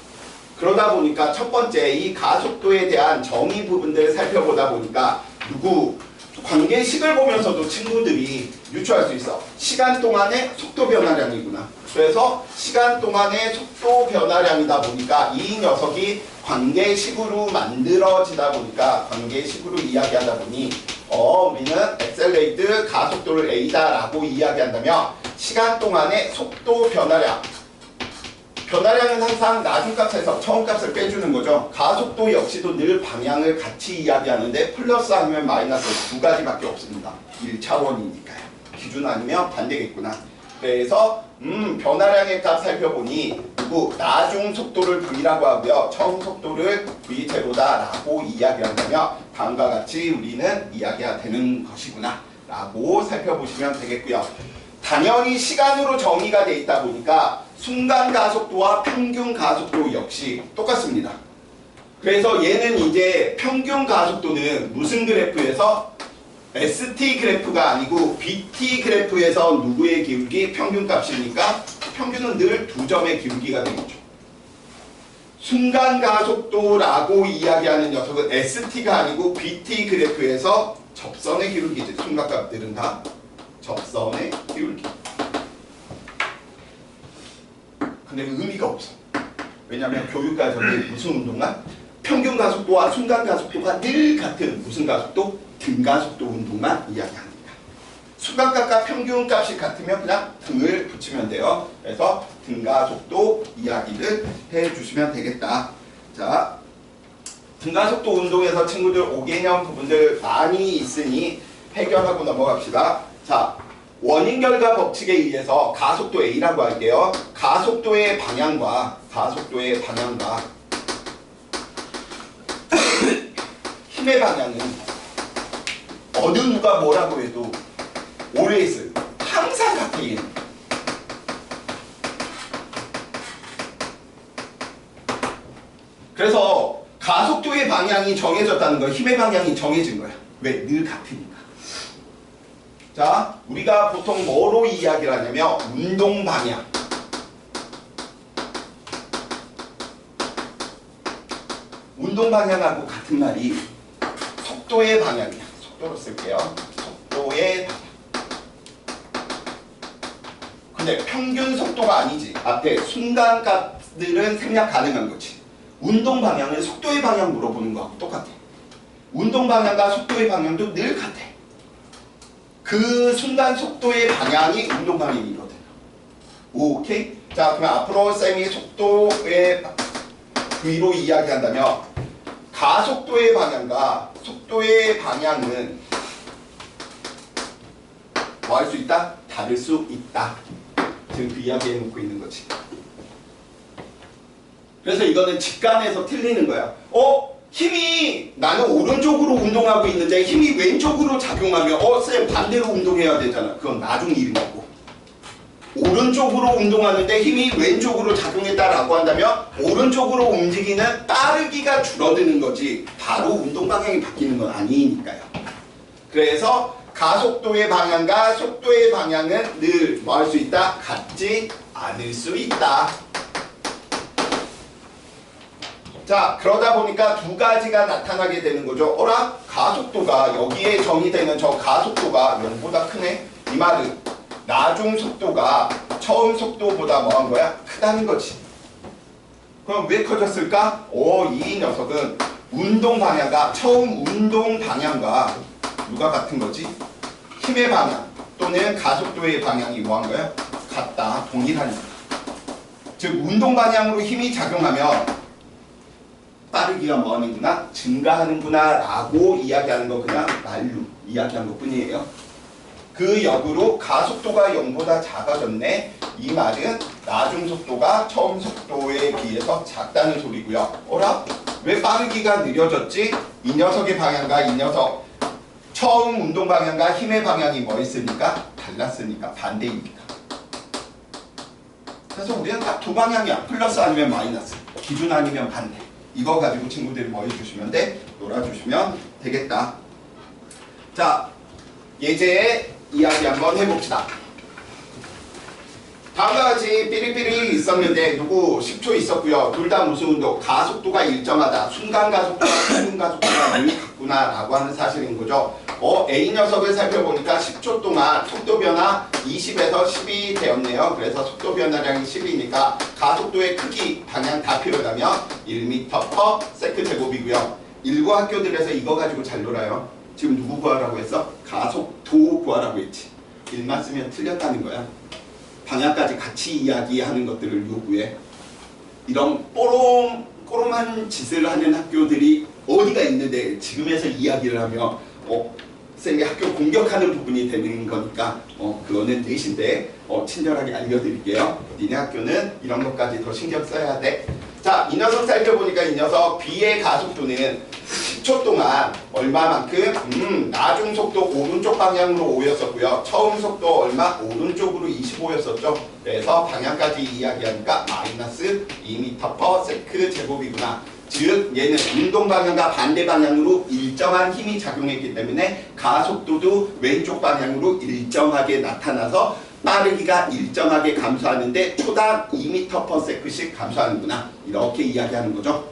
[SPEAKER 1] 그러다 보니까 첫 번째 이 가속도에 대한 정의 부분들을 살펴보다 보니까 누구 관계식을 보면서도 친구들이 유추할 수 있어. 시간 동안의 속도 변화량이구나. 그래서 시간 동안의 속도 변화량이다 보니까 이 녀석이 관계식으로 만들어지다 보니까 관계식으로 이야기하다 보니 우리는 엑셀레이트 가속도를 A다라고 이야기한다면 시간 동안의 속도 변화량 변화량은 항상 나중값에서 처음값을 빼주는 거죠. 가속도 역시도 늘 방향을 같이 이야기하는데 플러스 아니면 마이너스 두 가지밖에 없습니다. 1차원이니까요. 기준 아니면 반대겠구나. 그래서 변화량의 값 살펴보니 누구 나중 속도를 V라고 하고요. 처음 속도를 V제로다 라고 이야기한다면 다음과 같이 우리는 이야기가 되는 것이구나 라고 살펴보시면 되겠고요. 당연히 시간으로 정의가 돼 있다 보니까 순간 가속도와 평균 가속도 역시 똑같습니다. 그래서 얘는 이제 평균 가속도는 무슨 그래프에서 ST 그래프가 아니고 BT 그래프에서 누구의 기울기? 평균 값이니까 평균은 늘 두 점의 기울기가 되겠죠. 순간 가속도라고 이야기하는 녀석은 ST가 아니고 BT 그래프에서 접선의 기울기지. 순간값들은 다 접선의 기울기. 근데 의미가 없어. 왜냐하면 교육과정이 무슨 운동만? 평균 가속도와 순간 가속도가 늘 같은 무슨 가속도? 등가속도 운동만 이야기합니다. 순간값과 평균값이 같으면 그냥 등을 붙이면 돼요. 그래서 등가속도 이야기를 해주시면 되겠다. 자, 등가속도 운동에서 친구들 5개념 부분들 많이 있으니 해결하고 넘어갑시다. 자, 원인결과 법칙에 의해서 가속도 A라고 할게요. 가속도의 방향과 힘의 방향은 어느 누가 뭐라고 해도 always 항상 같아 얘는. 그래서 가속도의 방향이 정해졌다는 건 힘의 방향이 정해진 거야. 왜? 늘 같으니까. 자, 우리가 보통 뭐로 이야기를 하냐면 운동 방향. 운동 방향하고 같은 말이 속도의 방향이야. 속도로 쓸게요. 속도의 방향. 근데 평균 속도가 아니지. 앞에 순간값들은 생략 가능한 거지. 운동 방향은 속도의 방향 물어보는 거하고 똑같아. 운동 방향과 속도의 방향도 늘 같아. 그 순간 속도의 방향이 운동 방향이거든. 오케이? 자, 그럼 앞으로 쌤이 속도의 V로 이야기한다면 가속도의 방향과 속도의 방향은 뭐 할 수 있다? 다를 수 있다. 지금 그 이야기 해놓고 있는 거지. 그래서 이거는 직관에서 틀리는 거야. 힘이 나는 오른쪽으로 운동하고 있는데 힘이 왼쪽으로 작용하면 쌤 반대로 운동해야 되잖아. 그건 나중 일인 거고. 오른쪽으로 운동하는데 힘이 왼쪽으로 작용했다라고 한다면 오른쪽으로 움직이는 빠르기가 줄어드는 거지 바로 운동 방향이 바뀌는 건 아니니까요. 그래서 가속도의 방향과 속도의 방향은 늘 뭐 할 수 있다? 같지 않을 수 있다. 자, 그러다 보니까 두 가지가 나타나게 되는 거죠. 어라? 가속도가 여기에 정의되는 저 가속도가 0보다 크네? 이 말은 나중 속도가 처음 속도보다 뭐 한 거야? 크다는 거지. 그럼 왜 커졌을까? 이 녀석은 운동 방향과 처음 운동 방향과 누가 같은 거지? 힘의 방향 또는 가속도의 방향이 뭐 한 거야? 같다. 동일하니까. 즉 운동 방향으로 힘이 작용하면 빠르기가 뭐 하는구나? 증가하는구나 라고 이야기하는 거 그냥 말로 이야기한 것 뿐이에요. 그 역으로 가속도가 0보다 작아졌네. 이 말은 나중 속도가 처음 속도에 비해서 작다는 소리고요. 어라? 왜 빠르기가 느려졌지? 이 녀석의 방향과 이 녀석 처음 운동 방향과 힘의 방향이 뭐 있으니까? 달랐으니까 반대이니까. 그래서 우리는 딱 두 방향이야. 플러스 아니면 마이너스. 기준 아니면 반대. 이거 가지고 친구들이 뭐 해주시면 돼? 놀아주시면 되겠다. 자, 예제의 이야기 한번 해봅시다. 다음과 같이 삐리삐리 있었는데 누구 10초 있었고요. 둘 다 무슨 운동? 가속도가 일정하다. 순간 가속도와 평균 가속도가 늘 같구나 라고 하는 사실인 거죠. A 녀석을 살펴보니까 10초 동안 속도 변화 20에서 10이 되었네요. 그래서 속도 변화량이 10이니까 가속도의 크기, 방향 다 필요하다면 1m/s 제곱이고요. 일부 학교들에서 이거 가지고 잘 놀아요. 지금 누구 구하라고 했어? 가속도 구하라고 했지. 1만 쓰면 틀렸다는 거야. 방향까지 같이 이야기하는 것들을 요구해. 이런 꼬롬한 짓을 하는 학교들이 어디가 있는데 지금에서 이야기를 하면 쌤이 학교 공격하는 부분이 되는 거니까 그거는 대신데 친절하게 알려드릴게요. 니네 학교는 이런 것까지 더 신경 써야 돼. 자, 이 녀석 살펴보니까 이 녀석 B의 가속도는 10초 동안 얼마만큼? 나중 속도 오른쪽 방향으로 5였었고요. 처음 속도 얼마? 오른쪽으로 25였었죠. 그래서 방향까지 이야기하니까 마이너스 2m/s 제곱이구나. 즉 얘는 운동 방향과 반대 방향으로 일정한 힘이 작용했기 때문에 가속도도 왼쪽 방향으로 일정하게 나타나서 빠르기가 일정하게 감소하는데 초당 2m/s씩 감소하는구나. 이렇게 이야기하는 거죠.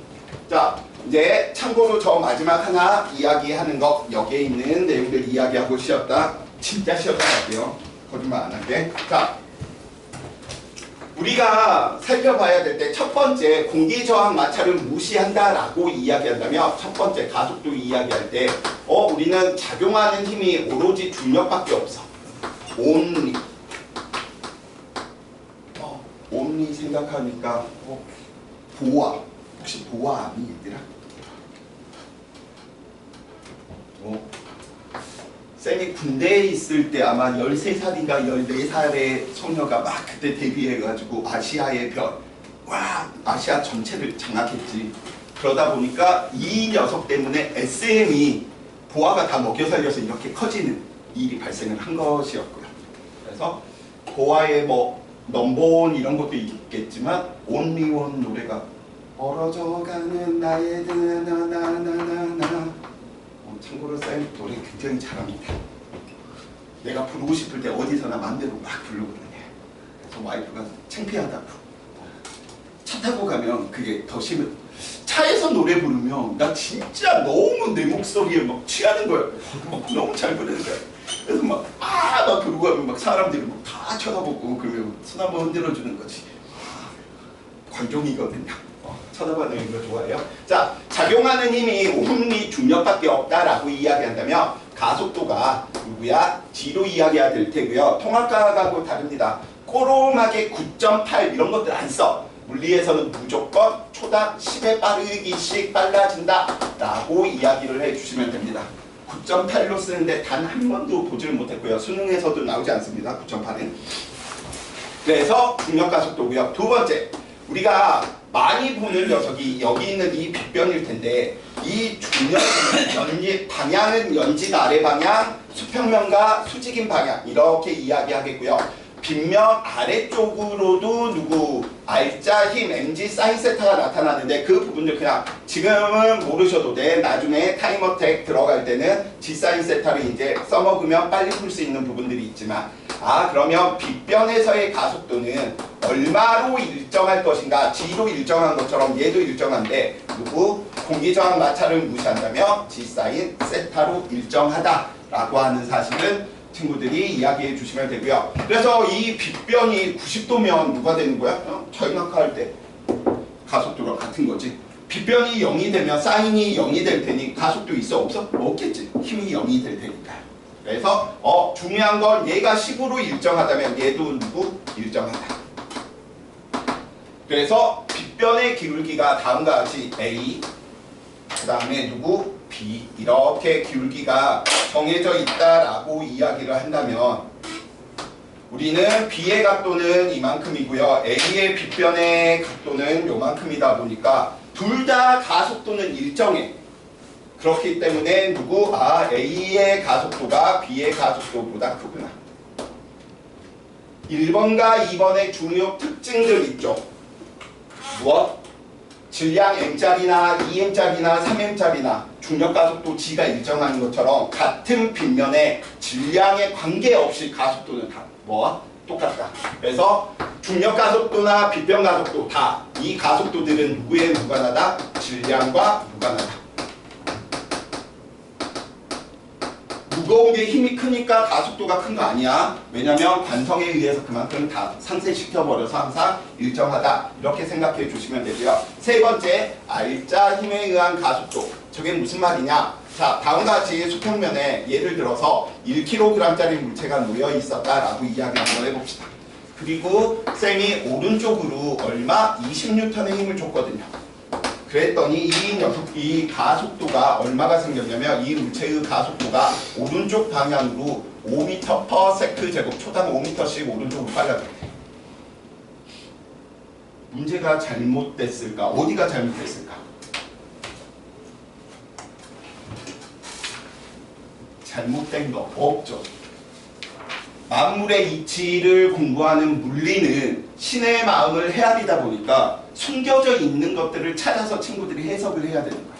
[SPEAKER 1] 자, 이제 참고로 저 마지막 하나 이야기하는 거 여기에 있는 내용들 이야기하고 쉬었다. 진짜 쉬었다 할게요. 거짓말 안 할게. 자, 우리가 살펴봐야 될 때 첫 번째 공기저항 마찰을 무시한다라고 이야기한다면 첫 번째 가속도 이야기할 때 우리는 작용하는 힘이 오로지 중력밖에 없어. only. only 생각하니까 보아. 혹시 보아 아니 얘들아? 쌤이 군대에 있을 때 아마 13살인가 14살의 소녀가 막 그때 데뷔해가지고 아시아의 별, 아시아 전체를 장악했지. 그러다 보니까 이 녀석 때문에 SM이 보아가 다 먹여 살려서 이렇게 커지는 일이 발생을 한 것이었고요. 그래서 보아의 뭐 넘버원 이런 것도 있겠지만 온리원 노래가 멀어져가는 나의 나나나나나. 참고로 쌤 노래 굉장히 잘합니다. 내가 부르고 싶을 때 어디서나 마음대로 막 부르거든요. 그래서 와이프가 창피하다고. 차 타고 가면 그게 더 심해. 차에서 노래 부르면 나 진짜 너무 내 목소리에 막 취하는 거야. 너무 잘 부르는 거야. 그래서 막 부르고 하면 막 사람들이 막 다 쳐다보고 그러면 손 한번 흔들어주는 거지. 관종이거든요. 쳐다보는 거 좋아해요. 자, 작용하는 힘이 온리 중력밖에 없다라고 이야기한다면 가속도가 누구야? G로 이야기해야 될 테고요. 통합과학하고 다릅니다. 꼬롬하게 9.8 이런 것들 안 써. 물리에서는 무조건 초당 10의 빠르기씩 빨라진다 라고 이야기를 해주시면 됩니다. 9.8로 쓰는데 단 한 번도 보지를 못했고요. 수능에서도 나오지 않습니다. 9.8은. 그래서 중력가속도고요. 두 번째, 우리가 많이 보는 녀석이 여기 있는 이 빗변일 텐데 이 중력 방향은 연진 아래 방향, 수평면과 수직인 방향 이렇게 이야기하겠고요. 빗면 아래쪽으로도 누구 알자, 힘, mg, 사인 세타가 나타나는데 그 부분들 그냥 지금은 모르셔도 돼. 나중에 타임어택 들어갈 때는 g 사인 세타를 이제 써먹으면 빨리 풀 수 있는 부분들이 있지만 그러면 빗변에서의 가속도는 얼마로 일정할 것인가? g로 일정한 것처럼 얘도 일정한데 누구 공기저항 마찰을 무시한다면 g 사인 세타로 일정하다라고 하는 사실은 친구들이 이야기해 주시면 되고요. 그래서 이 빗변이 90도면 누가 되는 거야? 저인각화할 때 가속도랑 같은 거지. 빗변이 0이 되면 사인이 0이 될 테니 가속도 있어? 없어? 없겠지. 힘이 0이 될 테니까. 그래서 중요한 건 얘가 10으로 일정하다면 얘도 누구? 일정하다. 그래서 빗변의 기울기가 다음과 같이 A 그 다음에 누구? B 이렇게 기울기가 정해져 있다라고 이야기를 한다면 우리는 B의 각도는 이만큼이고요. A의 빗변의 각도는 요만큼이다 보니까 둘 다 가속도는 일정해. 그렇기 때문에 누구? A의 가속도가 B의 가속도보다 크구나. 1번과 2번의 중요 특징들 있죠. 무엇? 질량 m짜리나 2m짜리나 3m짜리나 중력가속도 g가 일정한 것처럼 같은 빗면에 질량에 관계없이 가속도는 다 똑같다. 그래서 중력가속도나 빗변가속도 다 이 가속도들은 누구에 무관하다? 질량과 무관하다. 무거운 게 힘이 크니까 가속도가 큰 거 아니야. 왜냐면 관성에 의해서 그만큼 다 상쇄시켜버려서 항상 일정하다. 이렇게 생각해 주시면 되고요. 세 번째, 알자 힘에 의한 가속도. 저게 무슨 말이냐? 자, 다음과 같이 수평면에 예를 들어서 1kg짜리 물체가 놓여 있었다라고 이야기 한번 해봅시다. 그리고 쌤이 오른쪽으로 얼마? 20N의 힘을 줬거든요. 그랬더니 이 가속도가 얼마가 생겼냐면 이 물체의 가속도가 오른쪽 방향으로 5m/s 제곱 초당 5m씩 오른쪽으로 빨라졌대. 문제가 잘못됐을까? 어디가 잘못됐을까? 잘못된 거 없죠. 만물의 이치를 공부하는 물리는 신의 마음을 헤아리다 보니까 숨겨져 있는 것들을 찾아서 친구들이 해석을 해야 되는 거야.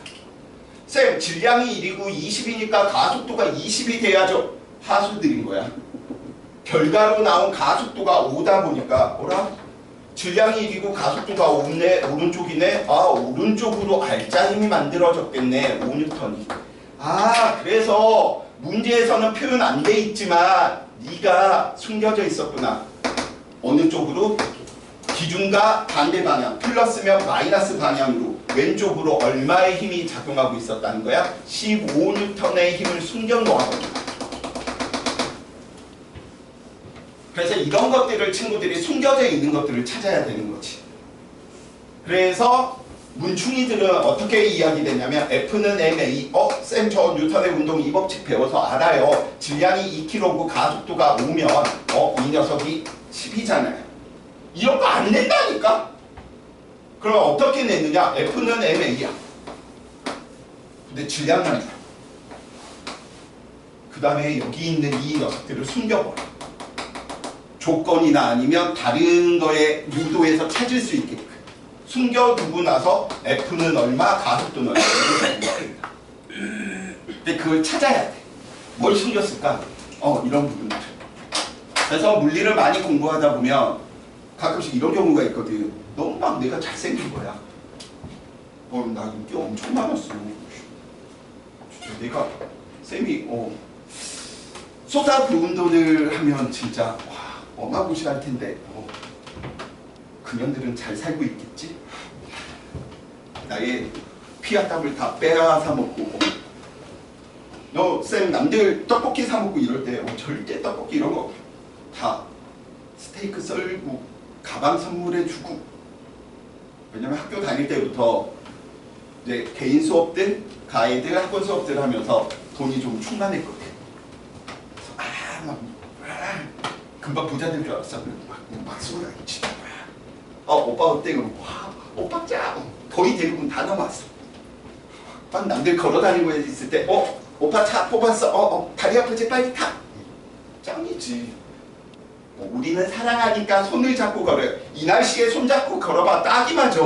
[SPEAKER 1] 쌤, 질량이 1이고 20이니까 가속도가 20이 돼야죠. 하수 드린 거야. 결과로 나온 가속도가 5다 보니까 뭐라? 질량이 1이고 가속도가 5네, 오른쪽이네. 오른쪽으로 알짜 힘이 만들어졌겠네. 5N이. 그래서 문제에서는 표현 안 돼 있지만 네가 숨겨져 있었구나. 어느 쪽으로? 기준과 반대 방향, 플러스면 마이너스 방향으로 왼쪽으로 얼마의 힘이 작용하고 있었다는 거야? 15N의 힘을 숨겨놓은 거야. 그래서 이런 것들을 친구들이 숨겨져 있는 것들을 찾아야 되는 거지. 그래서 문충이들은 어떻게 이야기되냐면 F는 ma. 쌤 저 뉴턴의 운동 이 법칙 배워서 알아요. 질량이 2kg고 가속도가 5면 이 녀석이 10이잖아요. 이런 거 안 낸다니까? 그럼 어떻게 내느냐? F는 ma야. 근데 질량만 줘. 그 다음에 여기 있는 이 녀석들을 숨겨버려. 조건이나 아니면 다른 거에 유도해서 찾을 수 있게끔 숨겨두고 나서 F는 얼마, 가속도는 얼마. 근데 그걸 찾아야 돼. 뭘 숨겼을까? 이런 부분들. 그래서 물리를 많이 공부하다 보면 가끔씩 이런 경우가 있거든. 너무 막 내가 잘생긴 거야. 나 인기 엄청 많았어. 진짜 내가 쌤이 소다 운동을 하면 진짜 어마무시할 텐데 그년들은 잘 살고 있겠지? 나의 피와 땀을 다 빼앗아 먹고 너 쌤 남들 떡볶이 사 먹고 이럴 때 절대 떡볶이 이런 거 다 스테이크 썰고 가방 선물해주고. 왜냐면 학교 다닐 때부터 이제 개인 수업들, 가이드, 학원 수업들 하면서 돈이 좀 충만했거든. 금방 부자 될 줄 알았어. 막 쏘라 진짜. 오빠 어때? 그럼 와 오빠 짱. 거의 대부분 다 넘어왔어. 남들 걸어다니고 있을 때 오빠 차 뽑았어. 다리 아프지 빨리 타. 짱이지. 우리는 사랑하니까 손을 잡고 걸어요. 이 날씨에 손 잡고 걸어봐 딱이 맞아.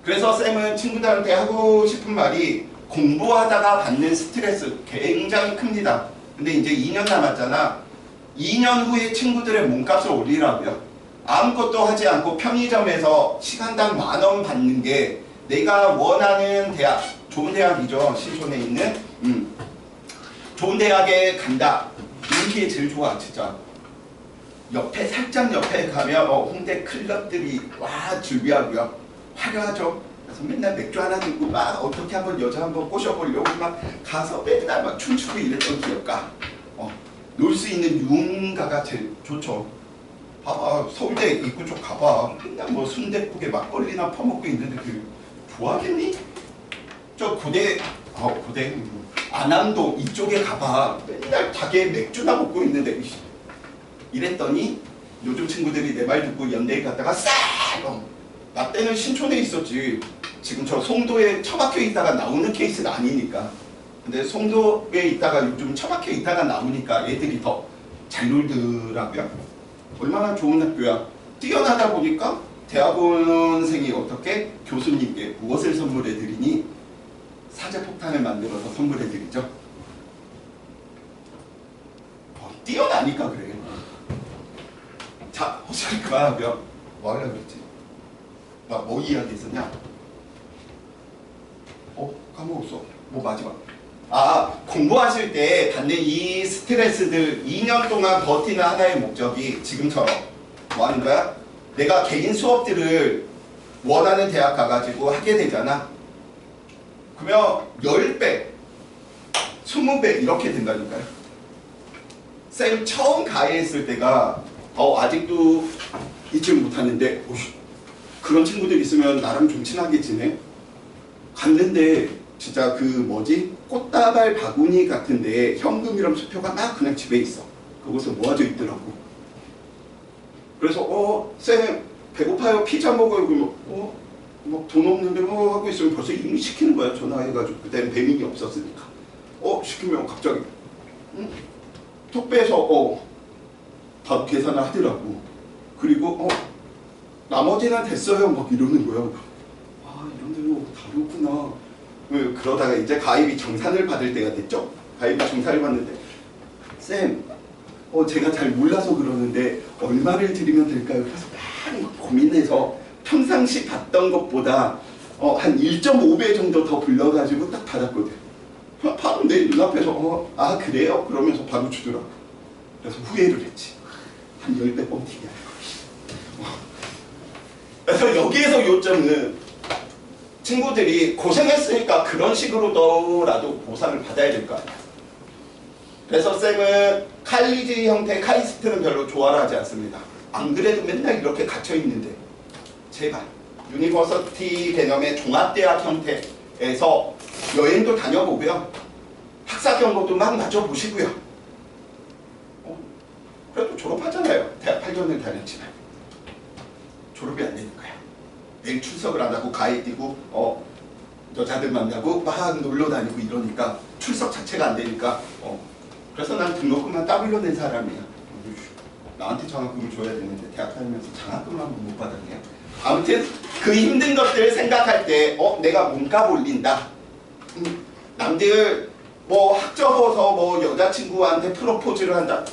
[SPEAKER 1] 그래서 쌤은 친구들한테 하고 싶은 말이 공부하다가 받는 스트레스 굉장히 큽니다. 근데 이제 2년 남았잖아. 2년 후에 친구들의 몸값을 올리라고요. 아무것도 하지 않고 편의점에서 시간당 10,000원 받는 게 내가 원하는 대학, 좋은 대학이죠. 신촌에 있는 좋은 대학에 간다. 이게 제일 좋아 진짜. 살짝 옆에 가면 홍대 클럽들이 와 준비하고요. 화려하죠. 그래서 맨날 맥주 하나 들고 막 어떻게 한번 여자 한번 꼬셔보려고 막 가서 맨날 막 춤추고 이랬던 기억가. 놀 수 있는 유흥가가 제일 좋죠. 봐봐 서울대 입구 쪽 가봐. 맨날 뭐 순댓국에 막걸리나 퍼먹고 있는데 좋아하겠니? 저 고대 안암동 이쪽에 가봐. 맨날 가게에 맥주나 먹고 있는데 이랬더니 요즘 친구들이 내 말 듣고 연대에 갔다가 싹! 나 때는 신촌에 있었지. 지금 저 송도에 처박혀 있다가 나오는 케이스는 아니니까. 근데 송도에 있다가 요즘 처박혀 있다가 나오니까 애들이 더 잘 놀더라고요. 얼마나 좋은 학교야. 뛰어나다 보니까 대학원생이 어떻게 교수님께 무엇을 선물해드리니? 사제폭탄을 만들어서 선물해드리죠. 뛰어나니까 그래. 자, 헛소리 그만하고요. 뭐 하려고 그랬지? 나 뭐 이야기했었냐? 까먹었어. 뭐 마지막. 공부하실 때 받는 이 스트레스들 2년 동안 버티는 하나의 목적이 지금처럼 뭐 하는 거야? 내가 개인 수업들을 원하는 대학 가가지고 하게 되잖아. 그러면 10배, 20배 이렇게 된다니까요. 쌤 처음 가해했을 때가 아직도 잊지 못하는데 그런 친구들 있으면 나랑 좀 친하게 지내? 갔는데 진짜 꽃다발 바구니 같은데 현금이랑 수표가 막 그냥 집에 있어. 그곳에 모아져 있더라고. 그래서 쌤 배고파요 피자 먹어요. 그러면 막 돈 없는데 하고 있으면 벌써 이미 시키는 거야. 전화해가지고. 그때는 배민이 없었으니까. 시키면 갑자기 톡 빼서 다 계산을 하더라고. 그리고 나머지는 됐어요 막 이러는 거야. 이런 데로 다르구나. 그러다가 이제 가입이 정산을 받을 때가 됐죠. 가입이 정산을 받는데 쌤 제가 잘 몰라서 그러는데 얼마를 드리면 될까요? 그래서 막 고민해서 평상시 받던 것보다 한 1.5배 정도 더 불러가지고 딱 받았거든. 바로 내 눈앞에서 그래요? 그러면서 바로 주더라고. 그래서 후회를 했지. 한 10배 뻥튀기야. 그래서 여기에서 요점은 친구들이 고생했으니까 그런 식으로라도 보상을 받아야 될 거 아니야. 그래서 쌤은 칼리지 형태 카이스트는 별로 좋아를 하지 않습니다. 안 그래도 맨날 이렇게 갇혀있는데 제발 유니버시티 개념의 종합대학 형태에서 여행도 다녀보고요. 학사 경고도 막 맞춰보시고요. 그래도 졸업하잖아요. 대학 8년을 다녔지만 졸업이 안 되는 거야. 매일 출석을 안 하고 가해 뛰고 여자들 만나고 막 놀러 다니고 이러니까 출석 자체가 안 되니까 그래서 난 등록금만 따블로 낸 사람이야. 나한테 장학금을 줘야 되는데 대학 다니면서 장학금만 못 받았네요. 아무튼 그 힘든 것들 생각할 때 내가 몸값 올린다. 남들 학 접어서 여자친구한테 프로포즈를 한다.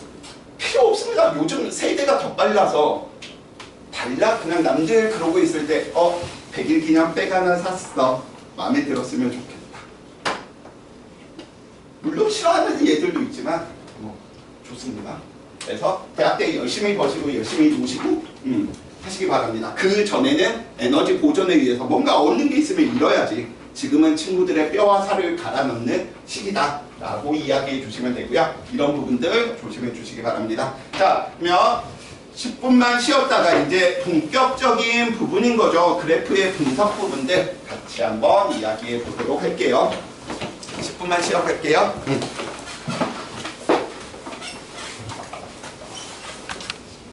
[SPEAKER 1] 필요 없습니다. 요즘 세대가 더 빨라서 달라. 그냥 남들 그러고 있을 때 100일 기념 백 하나 샀어. 마음에 들었으면 좋겠다. 물론 싫어하는 얘들도 있지만 좋습니다. 그래서 대학 때 열심히 버시고 열심히 노시고 하시기 바랍니다. 그 전에는 에너지 보존에 의해서 뭔가 얻는 게 있으면 잃어야지. 지금은 친구들의 뼈와 살을 갈아 넣는 시기다 라고 이야기해 주시면 되고요. 이런 부분들 조심해 주시기 바랍니다. 자, 그러면 10분만 쉬었다가 이제 본격적인 부분인 거죠. 그래프의 분석 부분들 같이 한번 이야기해 보도록 할게요. 10분만 쉬어갈게요.